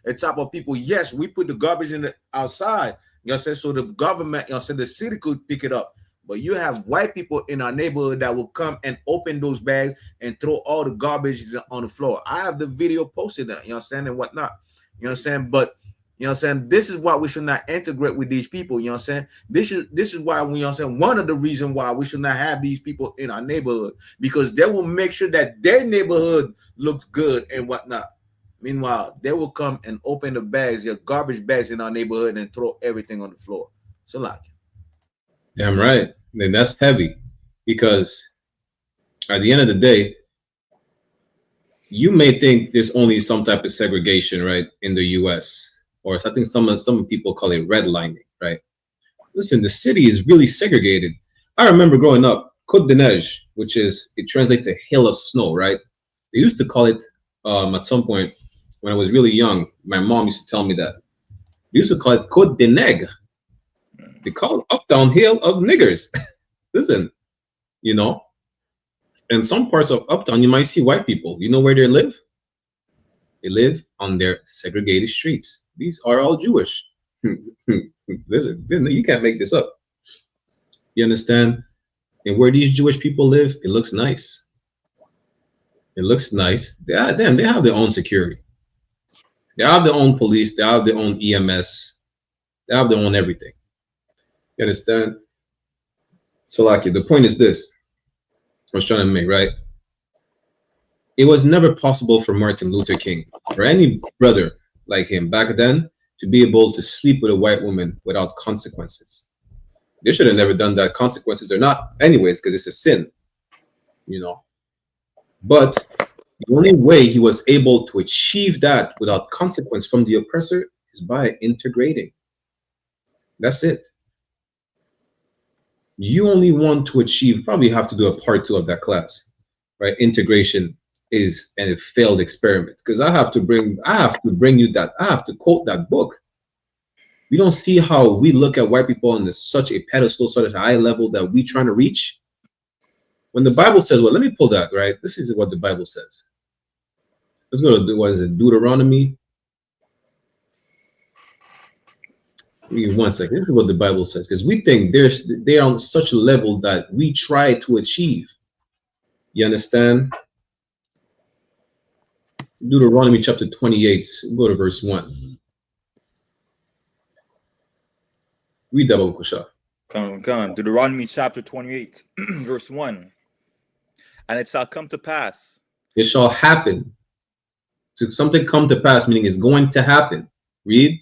a type of people, yes, we put the garbage in the outside, you know what I'm saying, so the government, you know what I'm saying, the city could pick it up. But you have white people in our neighborhood that will come and open those bags and throw all the garbage on the floor. I have the video posted that, you know what I'm saying, and whatnot. You know what I'm saying? But you know what I'm saying, this is why we should not integrate with these people. You know what I'm saying? This is why we, you know what I'm saying, one of the reasons why we should not have these people in our neighborhood, because they will make sure that their neighborhood looks good and whatnot. Meanwhile, they will come and open the bags, your garbage bags in our neighborhood, and throw everything on the floor. So like, Damn right. And that's heavy, because at the end of the day, you may think there's only some type of segregation, right, in the US, or I think some people call it redlining, right? Listen, the city is really segregated. I remember growing up, Côte de Neige, which is, it translates to hill of snow, right? They used to call it at some point when I was really young. My mom used to tell me that they used to call it Côte de Nègre. They call it uptown hill of niggers. Listen, you know, in some parts of uptown, you might see white people. You know where they live? They live on their segregated streets. These are all Jewish. Listen, you can't make this up. You understand? And where these Jewish people live, it looks nice. It looks nice. They have their own security. They have their own police. They have their own EMS. They have their own everything. You understand? So, like, the point is this I was trying to make, right? It was never possible for Martin Luther King or any brother like him back then to be able to sleep with a white woman without consequences. They should have never done that. Consequences or not, anyways, because it's a sin, you know. But the only way he was able to achieve that without consequence from the oppressor is by integrating. That's it. You only want to achieve, probably have to do a part 2 of that class, right? Integration is a failed experiment, because I have to bring you that, I have to quote that book. We don't see how we look at white people on such a pedestal, such a high level that we trying to reach. When the Bible says, well, let me pull that, right? This is what the Bible says. Let's go to, what is it, Deuteronomy? Give me 1 second. This is what the Bible says, because we think they're on such a level that we try to achieve. You understand? Deuteronomy chapter 28. Go to verse 1. Read that, Kusha. Come. Deuteronomy chapter 28, verse 1. And it shall come to pass. It shall happen. So something come to pass, meaning it's going to happen. Read.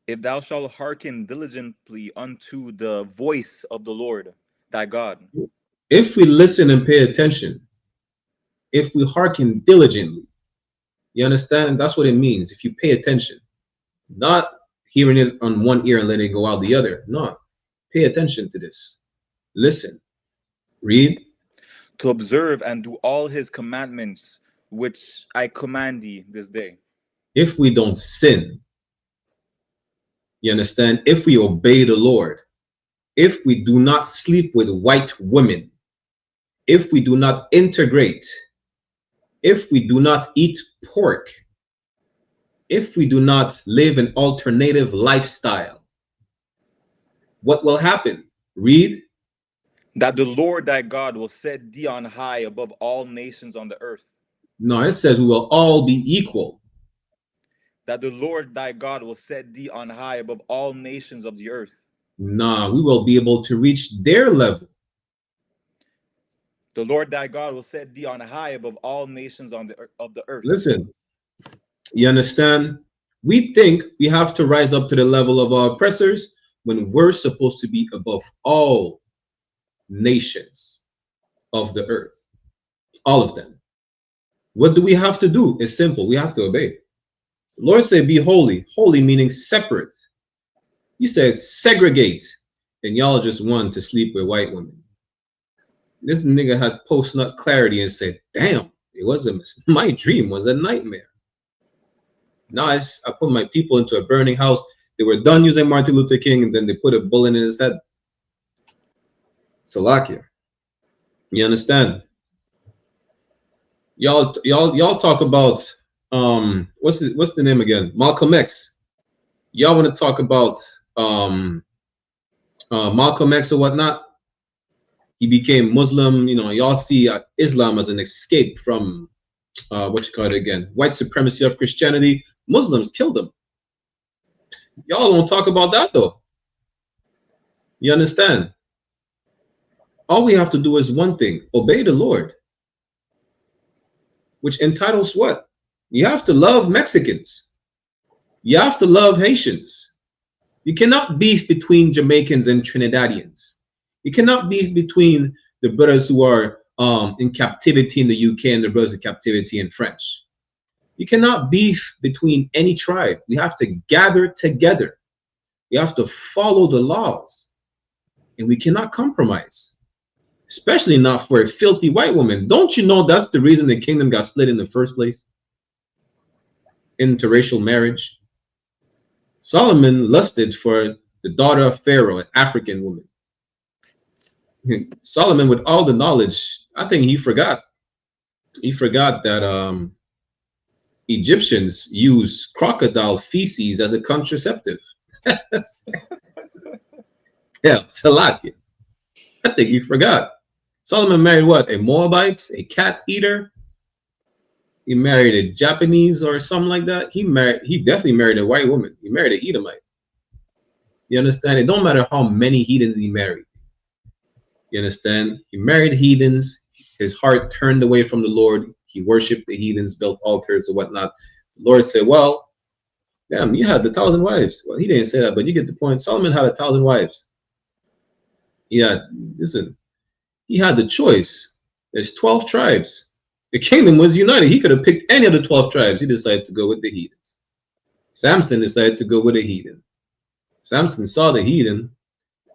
If thou shalt hearken diligently unto the voice of the Lord thy God. If we listen and pay attention, if we hearken diligently, you understand? That's what it means. If you pay attention, not hearing it on one ear and letting it go out the other. No, pay attention to this. Listen. Read. To observe and do all his commandments, which I command thee this day. If we don't sin, you understand? If we obey the Lord, if we do not sleep with white women, if we do not integrate, if we do not eat pork, if we do not live an alternative lifestyle, what will happen? Read. That the Lord thy God will set thee on high above all nations on the earth. No, it says we will all be equal. that the Lord thy God will set thee on high above all nations of the earth. Nah, we will be able to reach their level. The Lord thy God will set thee on high above all nations of the earth. Listen, you understand? We think we have to rise up to the level of our oppressors when we're supposed to be above all nations of the earth. All of them. What do we have to do? It's simple. We have to obey. The Lord said, be holy. Holy meaning separate. He said, segregate. And y'all just want to sleep with white women. This nigga had post-nut clarity and said, damn, it wasn't my dream was a nightmare. Now I put my people into a burning house. They were done using Martin Luther King, and then they put a bullet in his head. Salakia. You understand? Y'all talk about what's the name again? Malcolm X. Y'all want to talk about Malcolm X or whatnot? He became Muslim. You know, y'all see Islam as an escape from what you call it again? White supremacy of Christianity. Muslims killed him. Y'all don't talk about that though. You understand? All we have to do is one thing: obey the Lord. Which entitles what? You have to love Mexicans. You have to love Haitians. You cannot beef between Jamaicans and Trinidadians. You cannot beef between the brothers who are in captivity in the UK and the brothers in captivity in French. You cannot beef between any tribe. We have to gather together. We have to follow the laws. And we cannot compromise. Especially not for a filthy white woman. Don't you know that's the reason the kingdom got split in the first place? Interracial marriage. Solomon lusted for the daughter of Pharaoh, an African woman. Solomon, with all the knowledge, I think he forgot. He forgot that Egyptians use crocodile feces as a contraceptive. Yeah, Salakia. I think he forgot. Solomon married what? A Moabite, a cat eater. He married a Japanese or something like that. He definitely married a white woman. He married an Edomite. You understand? It don't matter how many heathens he married. You understand? He married heathens. His heart turned away from the Lord. He worshipped the heathens, built altars or whatnot. The Lord said, well, damn, you had 1,000 wives. Well, he didn't say that, but you get the point. Solomon had 1,000 wives. Yeah, listen, he had the choice. There's 12 tribes. The kingdom was united. He could have picked any of the 12 tribes. He decided to go with the heathens. Samson decided to go with a heathen. Samson saw the heathen.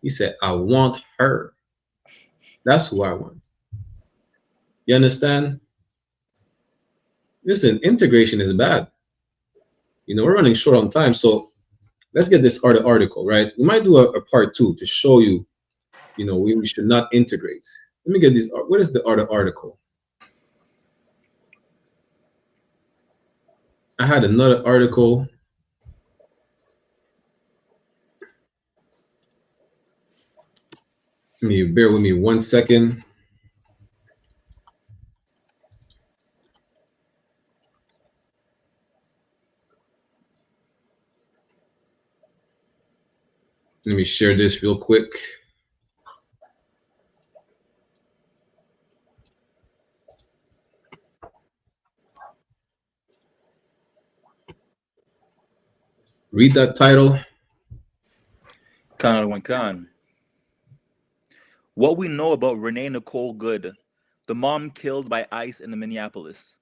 He said, I want her. That's who I want. You understand? Listen, integration is bad. You know, we're running short on time, so let's get this article, right? We might do a part 2 to show you, you know, we should not integrate. Let me get this. What is the article? I had another article. Bear with me 1 second. Let me share this real quick. Read that title. Khan. What we know about Renee Nicole Good, the mom killed by ICE in Minneapolis.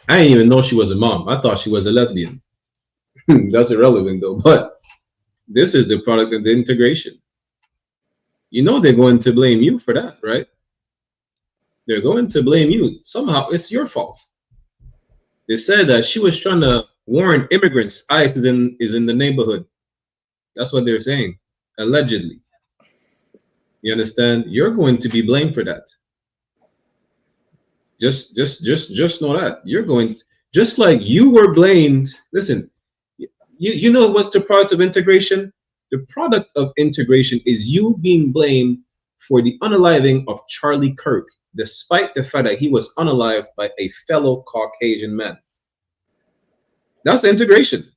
I didn't even know she was a mom. I thought she was a lesbian. That's irrelevant though. But this is the product of the integration. You know they're going to blame you for that, right? They're going to blame you. Somehow it's your fault. They said that she was trying to warn immigrants ICE is in the neighborhood. That's what they're saying, allegedly. You understand? You're going to be blamed for that. Just know that you're going to, just like you were blamed. Listen, you know what's the product of integration? The product of integration is you being blamed for the unaliving of Charlie Kirk, despite the fact that he was unalived by a fellow Caucasian man. That's integration.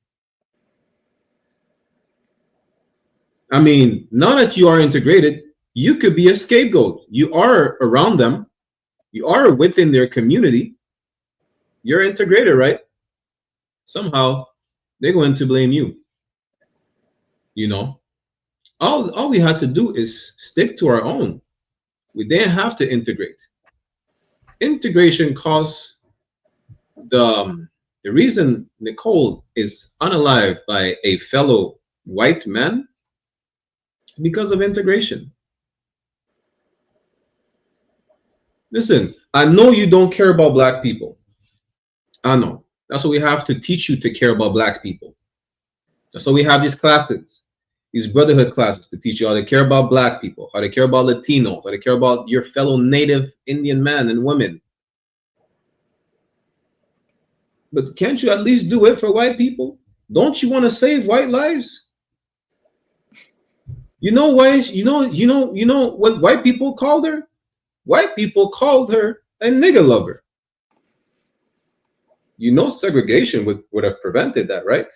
I mean, now that you are integrated, you could be a scapegoat. You are around them. You are within their community. You're integrated, right? Somehow they're going to blame you. You know, all we had to do is stick to our own. We didn't have to integrate. Integration caused the reason Nicole is unalived by a fellow white man is because of integration. Listen, I know you don't care about black people. I know. That's why we have to teach you to care about black people. That's why we have these classes, these brotherhood classes, to teach you how to care about black people, how to care about Latinos, how to care about your fellow native Indian men and women. But can't you at least do it for white people? Don't you want to save white lives? You know why? You know what white people called her? White people called her a nigger lover. You know segregation would have prevented that, right?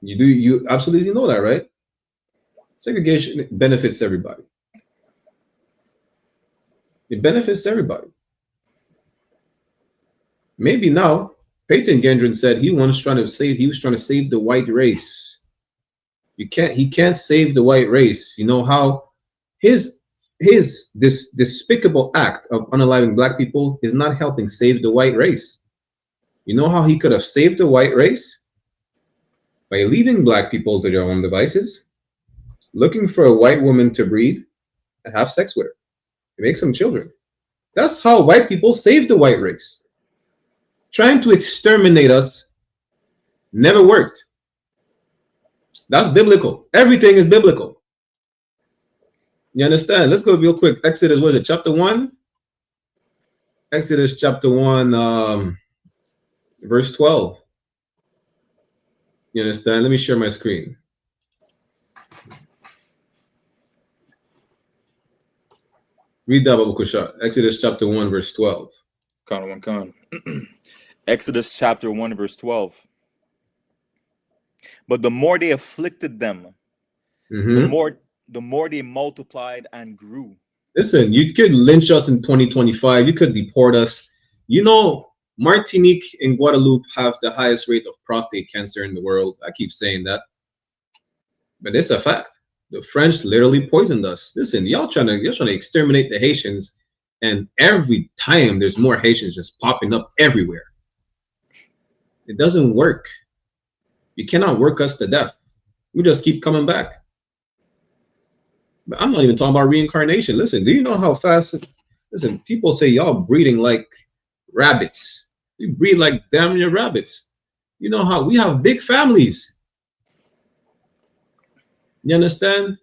You absolutely know that, right? Segregation benefits everybody. It benefits everybody. Maybe now, Peyton Gendron said he was trying to save the white race. He can't save the white race. You know how this despicable act of unaliving black people is not helping save the white race. You know how he could have saved the white race? By leaving black people to their own devices, looking for a white woman to breed and have sex with her, to make some children. That's how white people save the white race. Trying to exterminate us never worked. That's biblical. Everything is biblical. You understand? Let's go real quick. Exodus, what is it? Chapter 1? Exodus chapter 1, verse 12. You understand? Let me share my screen. Read that, Babu Kushat. Exodus chapter 1, verse 12. Exodus chapter 1, verse 12. But the more they afflicted them, the more they multiplied and grew. Listen, you could lynch us in 2025. You could deport us. You know, Martinique and Guadeloupe have the highest rate of prostate cancer in the world. I keep saying that, but it's a fact. The French literally poisoned us. Listen, you're trying to exterminate the Haitians, and every time there's more Haitians just popping up everywhere. It doesn't work. You cannot work us to death. We just keep coming back. But I'm not even talking about reincarnation. Listen, do you know how fast? Listen, people say y'all breeding like rabbits. We breed like damn near rabbits. You know how we have big families. You understand?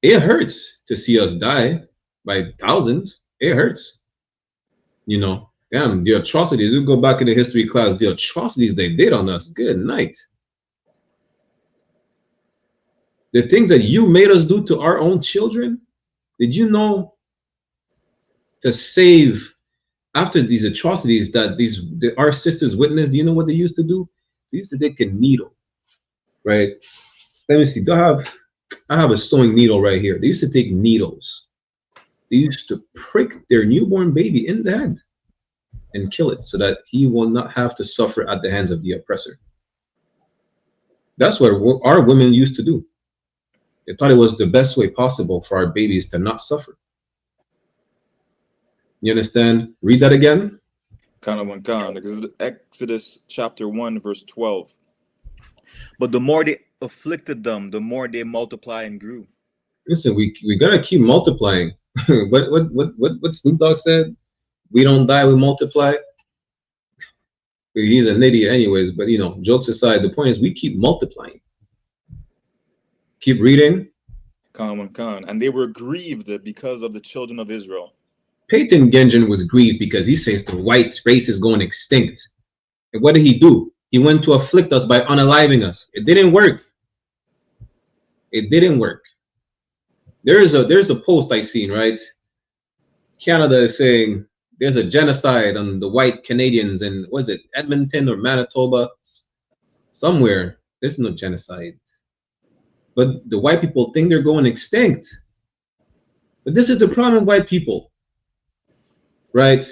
It hurts to see us die by thousands. It hurts. You know, damn, the atrocities. We go back in the history class, the atrocities they did on us. Good night. The things that you made us do to our own children. Did you know to save after these atrocities that our sisters witnessed? Do you know what they used to do? They used to take a needle, right? Let me see. I have a sewing needle right here. They used to take needles. They used to prick their newborn baby in the head and kill it so that he will not have to suffer at the hands of the oppressor. That's what our women used to do. They thought it was the best way possible for our babies to not suffer. You understand? Read that again. Exodus chapter 1, verse 12. But the more they afflicted them, the more they multiplied and grew. Listen, we gotta keep multiplying. what Snoop Dogg said? We don't die, we multiply. He's an idiot anyways, but you know, jokes aside, the point is we keep multiplying. Keep reading. And they were grieved because of the children of Israel. Peyton Gendron was grieved because he says the white race is going extinct. And what did he do? He went to afflict us by unaliving us. It didn't work. It didn't work. There's a post I seen, right? Canada is saying there's a genocide on the white Canadians in, was it Edmonton or Manitoba? Somewhere. There's no genocide. But the white people think they're going extinct. But this is the problem with white people, right?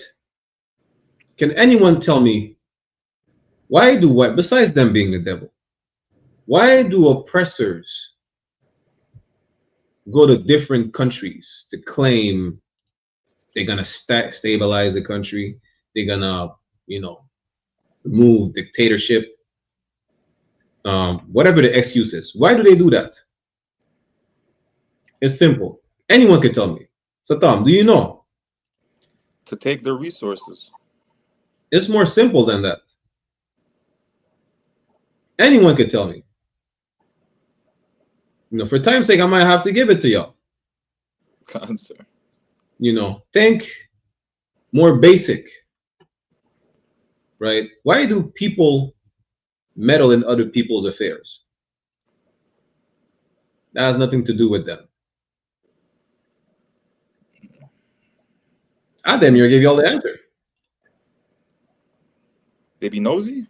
Can anyone tell me, why do white, besides them being the devil, why do oppressors go to different countries to claim they're gonna stabilize the country, they're gonna, you know, remove dictatorship, whatever the excuse is? Why do they do that? It's simple. Anyone can tell me. Satam, do you know? To take the resources. It's more simple than that. Anyone could tell me. You know, for time's sake, I might have to give it to y'all. Answer. You know, think more basic, right? Why do people meddle in other people's affairs? That has nothing to do with them. I damn near give y'all the answer. They be nosy?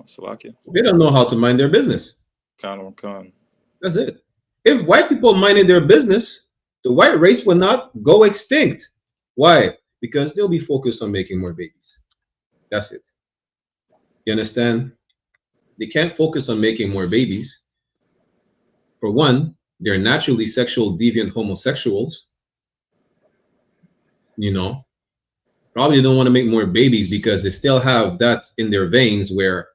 Salakia. They don't know how to mind their business. Con. That's it. If white people minded their business, the white race will not go extinct. Why? Because they'll be focused on making more babies. That's it. You understand? They can't focus on making more babies. For one, they're naturally sexual deviant homosexuals. You know, probably don't want to make more babies because they still have that in their veins where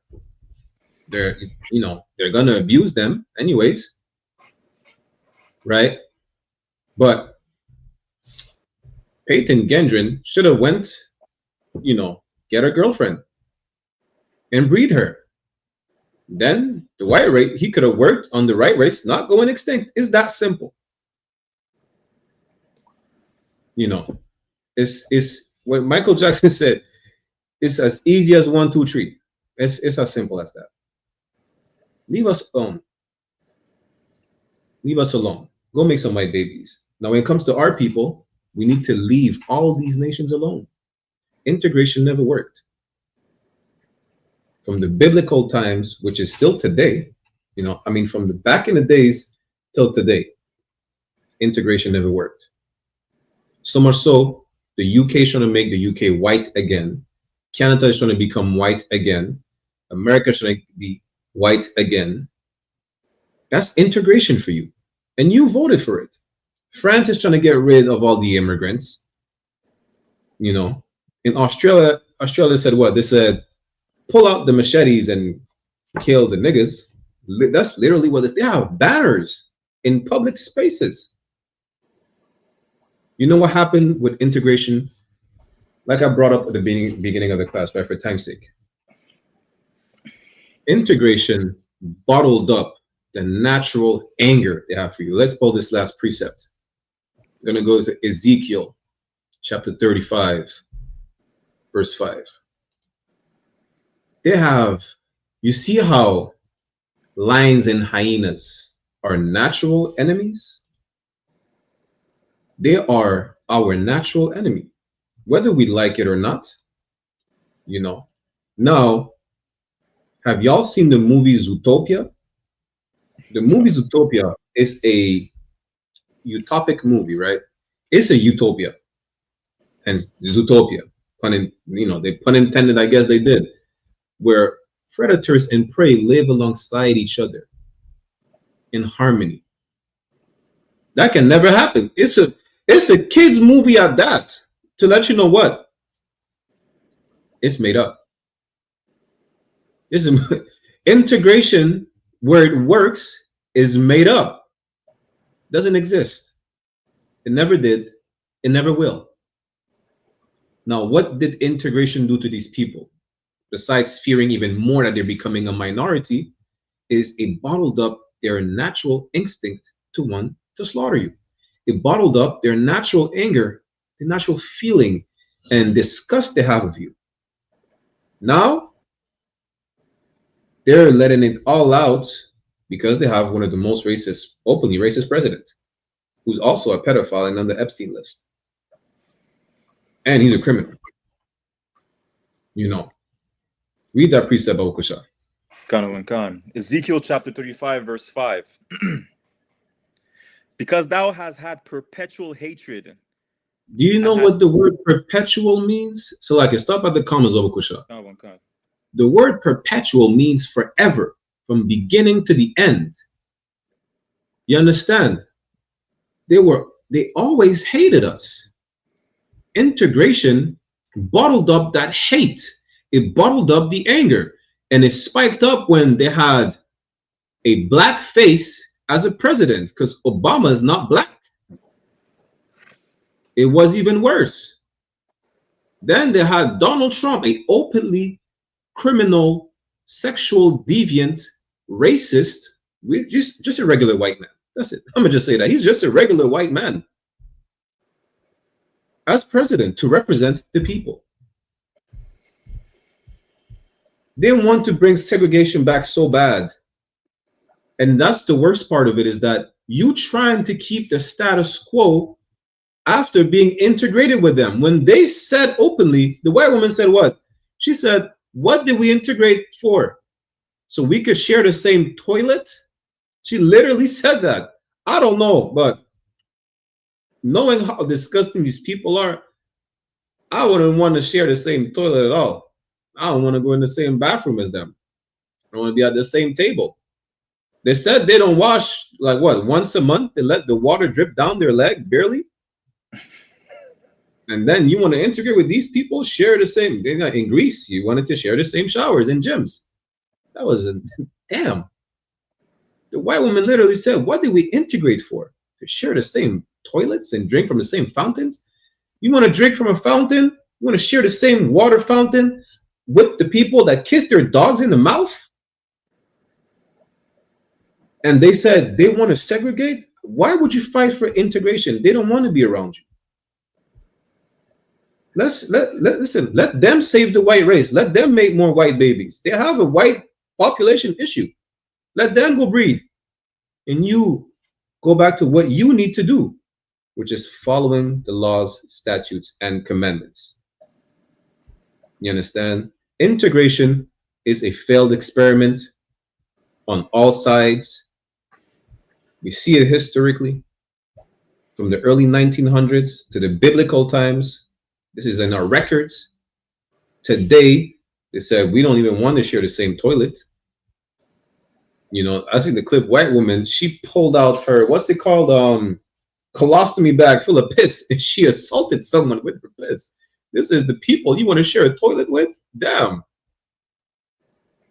they're, you know, they're gonna abuse them anyways, right? But Peyton Gendron should have went, you know, get a girlfriend and breed her. Then the white race, he could have worked on the right race, not going extinct. It's that simple. You know, it's what Michael Jackson said. It's as easy as 1, 2, 3. It's as simple as that. Leave us alone. Leave us alone. Go make some white babies. Now, when it comes to our people, we need to leave all these nations alone. Integration never worked. From the biblical times, which is still today, you know, I mean, from the back in the days till today, integration never worked. So much so, the UK is trying to make the UK white again. Canada is trying to become white again. America is trying to be white again. That's integration for you. And you voted for it. France is trying to get rid of all the immigrants. You know, in Australia said what? They said, pull out the machetes and kill the niggas. That's literally what they have. Banners in public spaces. You know what happened with integration? Like I brought up at the beginning of the class, but for time's sake. Integration bottled up the natural anger they have for you. Let's pull this last precept. We're going to go to Ezekiel chapter 35, verse 5. They have, you see how lions and hyenas are natural enemies? They are our natural enemy, whether we like it or not. You know, now, have y'all seen the movie Zootopia? The movie Zootopia is a utopic movie, right? It's a utopia, and Zootopia, they pun intended, I guess they did, where predators and prey live alongside each other in harmony. That can never happen. It's a kids movie at that, to let you know what it's made up. This integration where it works is made up. Doesn't exist. It never did. It never will. Now, what did integration do to these people? Besides fearing even more that they're becoming a minority, is it bottled up their natural instinct to want to slaughter you. It bottled up their natural anger, the natural feeling and disgust they have of you. Now, they're letting it all out because they have one of the most racist, openly racist president, who's also a pedophile and on the Epstein list. And he's a criminal. You know. Read that precept, Abu Kusha. Khan. Ezekiel chapter 35, verse 5. Because thou hast had perpetual hatred. Do you know what the word perpetual means? So like, stop at the commas, Abu Kusha. The word perpetual means forever, from beginning to the end. You understand? They always hated us. Integration bottled up that hate. It bottled up the anger, and it spiked up when they had a black face as a president, because Obama is not black. It was even worse. Then they had Donald Trump, a openly criminal, sexual deviant, racist, just a regular white man. That's it. I'm gonna just say that he's just a regular white man as president to represent the people. They want to bring segregation back so bad. And that's the worst part of it, is that you trying to keep the status quo after being integrated with them. When they said openly, the white woman said what? She said, what did we integrate for? So we could share the same toilet? She literally said that. I don't know, but knowing how disgusting these people are, I wouldn't want to share the same toilet at all. I don't want to go in the same bathroom as them. I want to be at the same table. They said they don't wash, like what, once a month? They let the water drip down their leg, barely? And then you want to integrate with these people, share the same. They're not in Greece. You wanted to share the same showers and gyms. That was a damn. The white woman literally said, what did we integrate for? To share the same toilets and drink from the same fountains? You want to drink from a fountain? You want to share the same water fountain with the people that kiss their dogs in the mouth? And they said they want to segregate? Why would you fight for integration? They don't want to be around you. Listen, let them save the white race. Let them make more white babies. They have a white population issue. Let them go breed. And you go back to what you need to do, which is following the laws, statutes, and commandments. You understand? Integration is a failed experiment on all sides. We see it historically, from the early 1900s to the biblical times. This is in our records. Today, they said we don't even want to share the same toilet. You know, I see the clip, white woman, she pulled out her, what's it called? Colostomy bag full of piss, and she assaulted someone with her piss. This is the people you want to share a toilet with? Damn.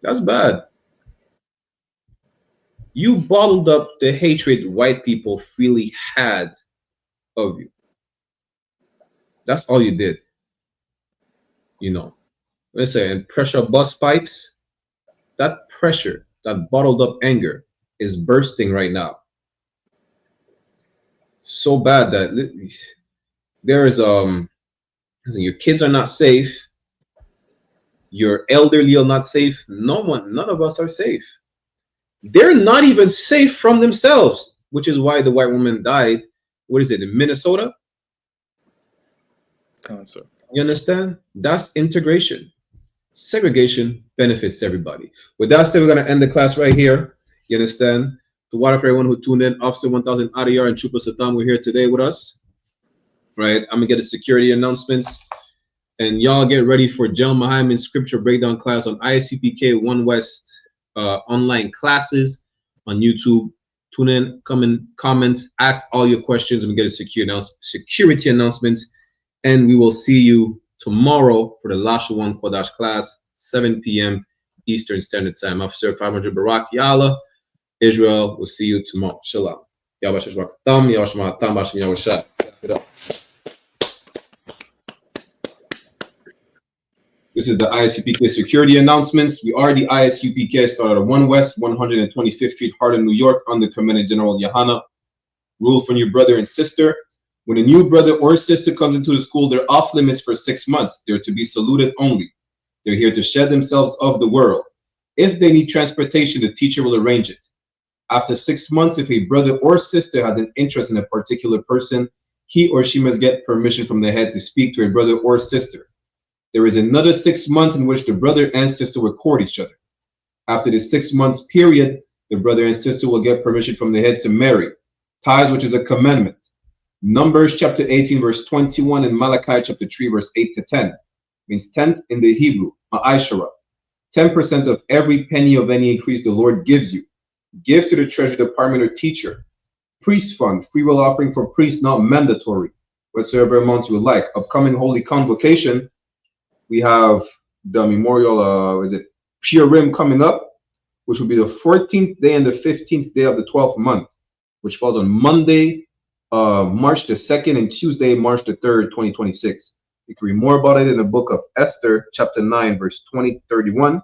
That's bad. You bottled up the hatred white people freely had of you. That's all you did. You know, let's say, and pressure bust pipes, that pressure, that bottled up anger is bursting right now. So bad that there is your kids are not safe, your elderly are not safe, none of us are safe. They're not even safe from themselves, which is why the white woman died. What is it, in Minnesota? Concert. You understand? That's integration. Segregation benefits everybody. With that said, we're going to end the class right here. You understand? To water for everyone who tuned in, Officer 1000 Adiyar and Trooper Saddam were here today with us. Right? I'm going to get the security announcements. And y'all get ready for John Muhammad's scripture breakdown class on I.S.U.P.K. One West online classes on YouTube. Tune in, come and comment, ask all your questions, and we get a security announcements. And we will see you tomorrow for the Lasha 1 Kodash class, 7 p.m. Eastern Standard Time. Officer 500 Barak Yala, Israel. We'll see you tomorrow. Shalom. This is the I.S.U.P.K. security announcements. We are the I.S.U.P.K. started at 1 West, 125th Street, Harlem, New York, under Commandant General YAHANNA. Rule for new brother and sister. When a new brother or sister comes into the school, they're off limits for 6 months. They're to be saluted only. They're here to shed themselves of the world. If they need transportation, the teacher will arrange it. After 6 months, if a brother or sister has an interest in a particular person, he or she must get permission from the head to speak to a brother or sister. There is another 6 months in which the brother and sister will court each other. After the 6 months period, the brother and sister will get permission from the head to marry. Tithes, which is a commandment. Numbers chapter 18 verse 21 and Malachi chapter 3 verse 8 to 10. Means tenth in the Hebrew, ma'ashara. 10% of every penny of any increase the Lord gives you. Give to the treasury department or teacher. Priest fund, free will offering for priests, not mandatory. Whatsoever amount you would like. Upcoming holy convocation, we have the memorial, Purim coming up, which will be the 14th day and the 15th day of the 12th month, which falls on Monday, March the 2nd, and Tuesday, March the 3rd, 2026. You can read more about it in the book of Esther, chapter 9, verse 20-31.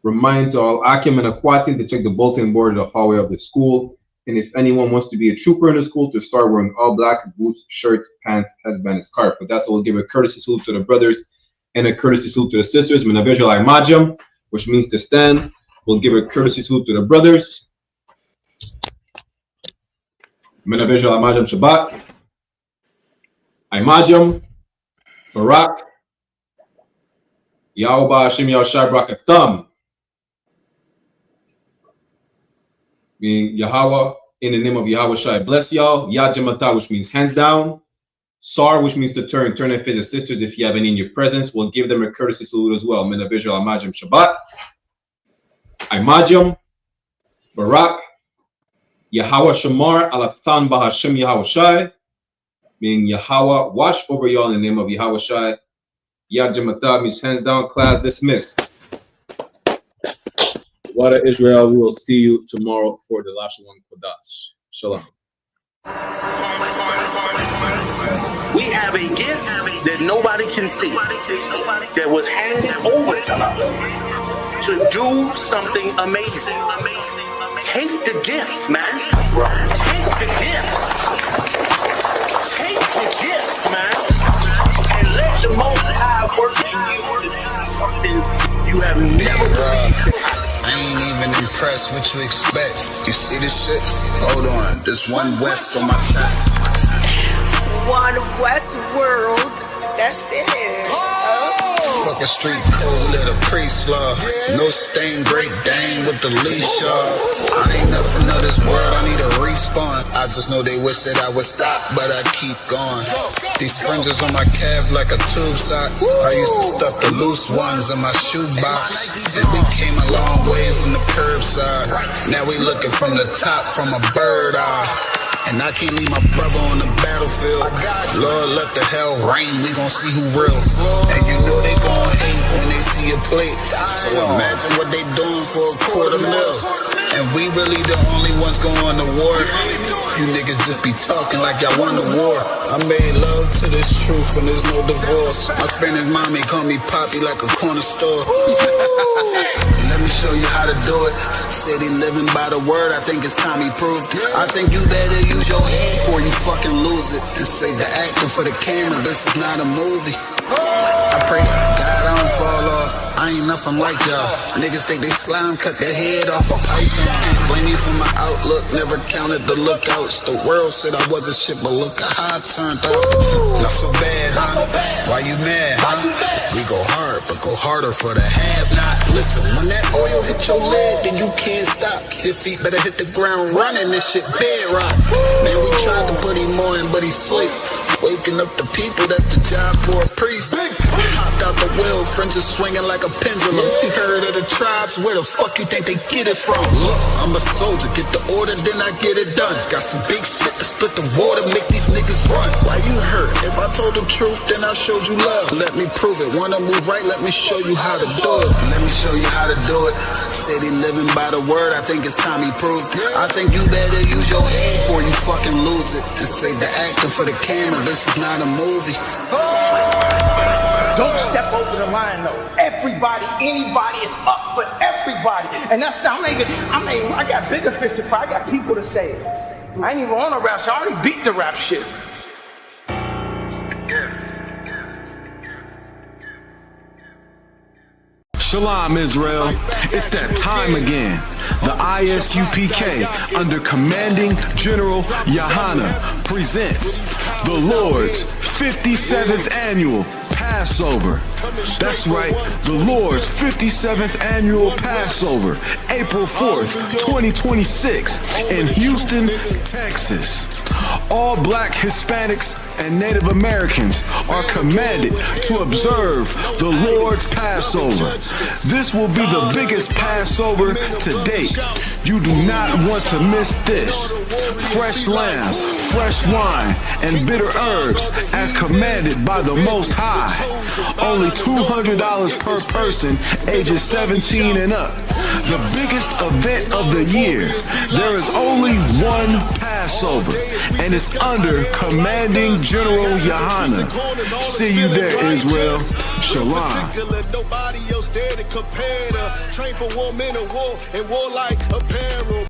Remind to all Akim and Aquatin to check the bulletin board of the hallway of the school. And if anyone wants to be a trooper in the school, to start wearing all black, boots, shirt, pants, headband, and scarf. But that's what we'll give a courtesy salute to the brothers and a courtesy salute to the sisters. Menavejal Imajam, which means to stand. We'll give a courtesy salute to the brothers. Menavejal Imajam Shabbat. Imajam. Barak. Yahweh Hashem Yahshai Brakatham. Meaning Yahweh, in the name of Yahweh Shai, bless y'all. Yajamata, which means hands down. Sar, which means to turn and face the sisters if you have any in your presence. We'll give them a courtesy salute as well. Mina visual Amajam Shabbat. Imajam. Barak. Yahweh Shamar Alathan Bahashem Yahweh Shai. Meaning Yahweh, watch over y'all in the name of Yahweh Shai. Yajamata means hands down. Class dismissed. Water Israel, we will see you tomorrow for the last one for Dash. Shalom. We have a gift that nobody can see, that was handed over to us to do something amazing. Take the gift, man. Take the gift. Take the gift, man. And let the Most High work in you to do something you have never believed. I ain't even impressed what you expect. You see this shit? Hold on, there's one West on my chest. One West world, that's it. Fuck a street code, let a priest law. No stain, great Dane with the leash off. I ain't nothing of this world, I need a respawn. I just know they wish that I would stop, but I keep going. These fringes on my calf like a tube sock. I used to stuff the loose ones in my shoebox. And we came a long way from the curbside. Now we looking from the top from a bird eye. And I can't leave my brother on the battlefield. Lord, let the hell rain, we gon' see who real. And you know they gon' hate when they see a plate. So imagine what they doing for $250,000. And we really the only ones going to war. You niggas just be talking like y'all won the war. I made love to this truth and there's no divorce. My Spanish mommy call me Poppy like a corner store. Let me show you how to do it. Said he living by the word, I think it's time he proved it. I think you better use your head before you fucking lose it. And save the acting for the camera, this is not a movie. I pray to God I don't fall off. I ain't nothing like y'all. Niggas think they slime, cut their head off a python. Blame me for my outlook, never counted the lookouts. The world said I wasn't shit, but look at how I turned out. Not so bad, huh? Why you mad, huh? We go hard, but go harder for the have-not. Listen, when that oil hit your leg, then you can't stop. Your feet better hit the ground running, this shit bedrock. Man, we tried to put him on, but he sleep. Waking up the people, that's the job for a priest. Hopped out the wheel, fringes swinging like a pendulum. You heard of the tribes, where the fuck you think they get it from? Look, I'm a soldier, get the order, then I get it done. Got some big shit to split the water, make these niggas run. Why you hurt? If I told the truth, then I showed you love. Let me prove it, wanna move right, let me show you how to do it. Let me show you how to do it. Said he living by the word, I think it's time he proved it. I think you better use your head before you fucking lose it. And save the acting for the camera, this is not a movie. Don't step over the line though. Everybody, anybody, it's up for everybody. And that's not I got bigger fish to fry. I got people to say it. I ain't even on a rap, so I already beat the rap shit. Shalom, Israel. It's that time again. The ISUPK under Commanding General YAHANNA presents the Lord's 57th Annual Passover. That's right, the Lord's 57th Annual Passover, April 4th, 2026 in Houston, Texas. All Black, Hispanics, and Native Americans are commanded to observe the Lord's Passover. This will be the biggest Passover to date. You do not want to miss this. Fresh lamb, fresh wine, and bitter herbs as commanded by the Most High. Only $200 per person, ages 17 and up. The biggest event of the year. There is only one Passover, and it's under Commanding General YAHANNA. See you there, Israel. Shalom. Nobody else there to compare to. Train for war, men of war, and war like apparel.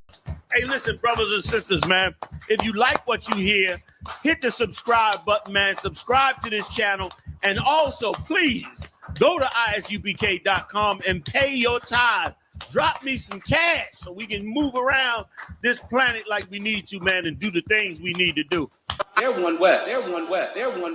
Hey, listen, brothers and sisters, man. If you like what you hear, hit the subscribe button, man. Subscribe to this channel. And also, please, go to isupk.com and pay your tithe. Drop me some cash so we can move around this planet like we need to, man, and do the things we need to do. They're one West. They're one West. They're one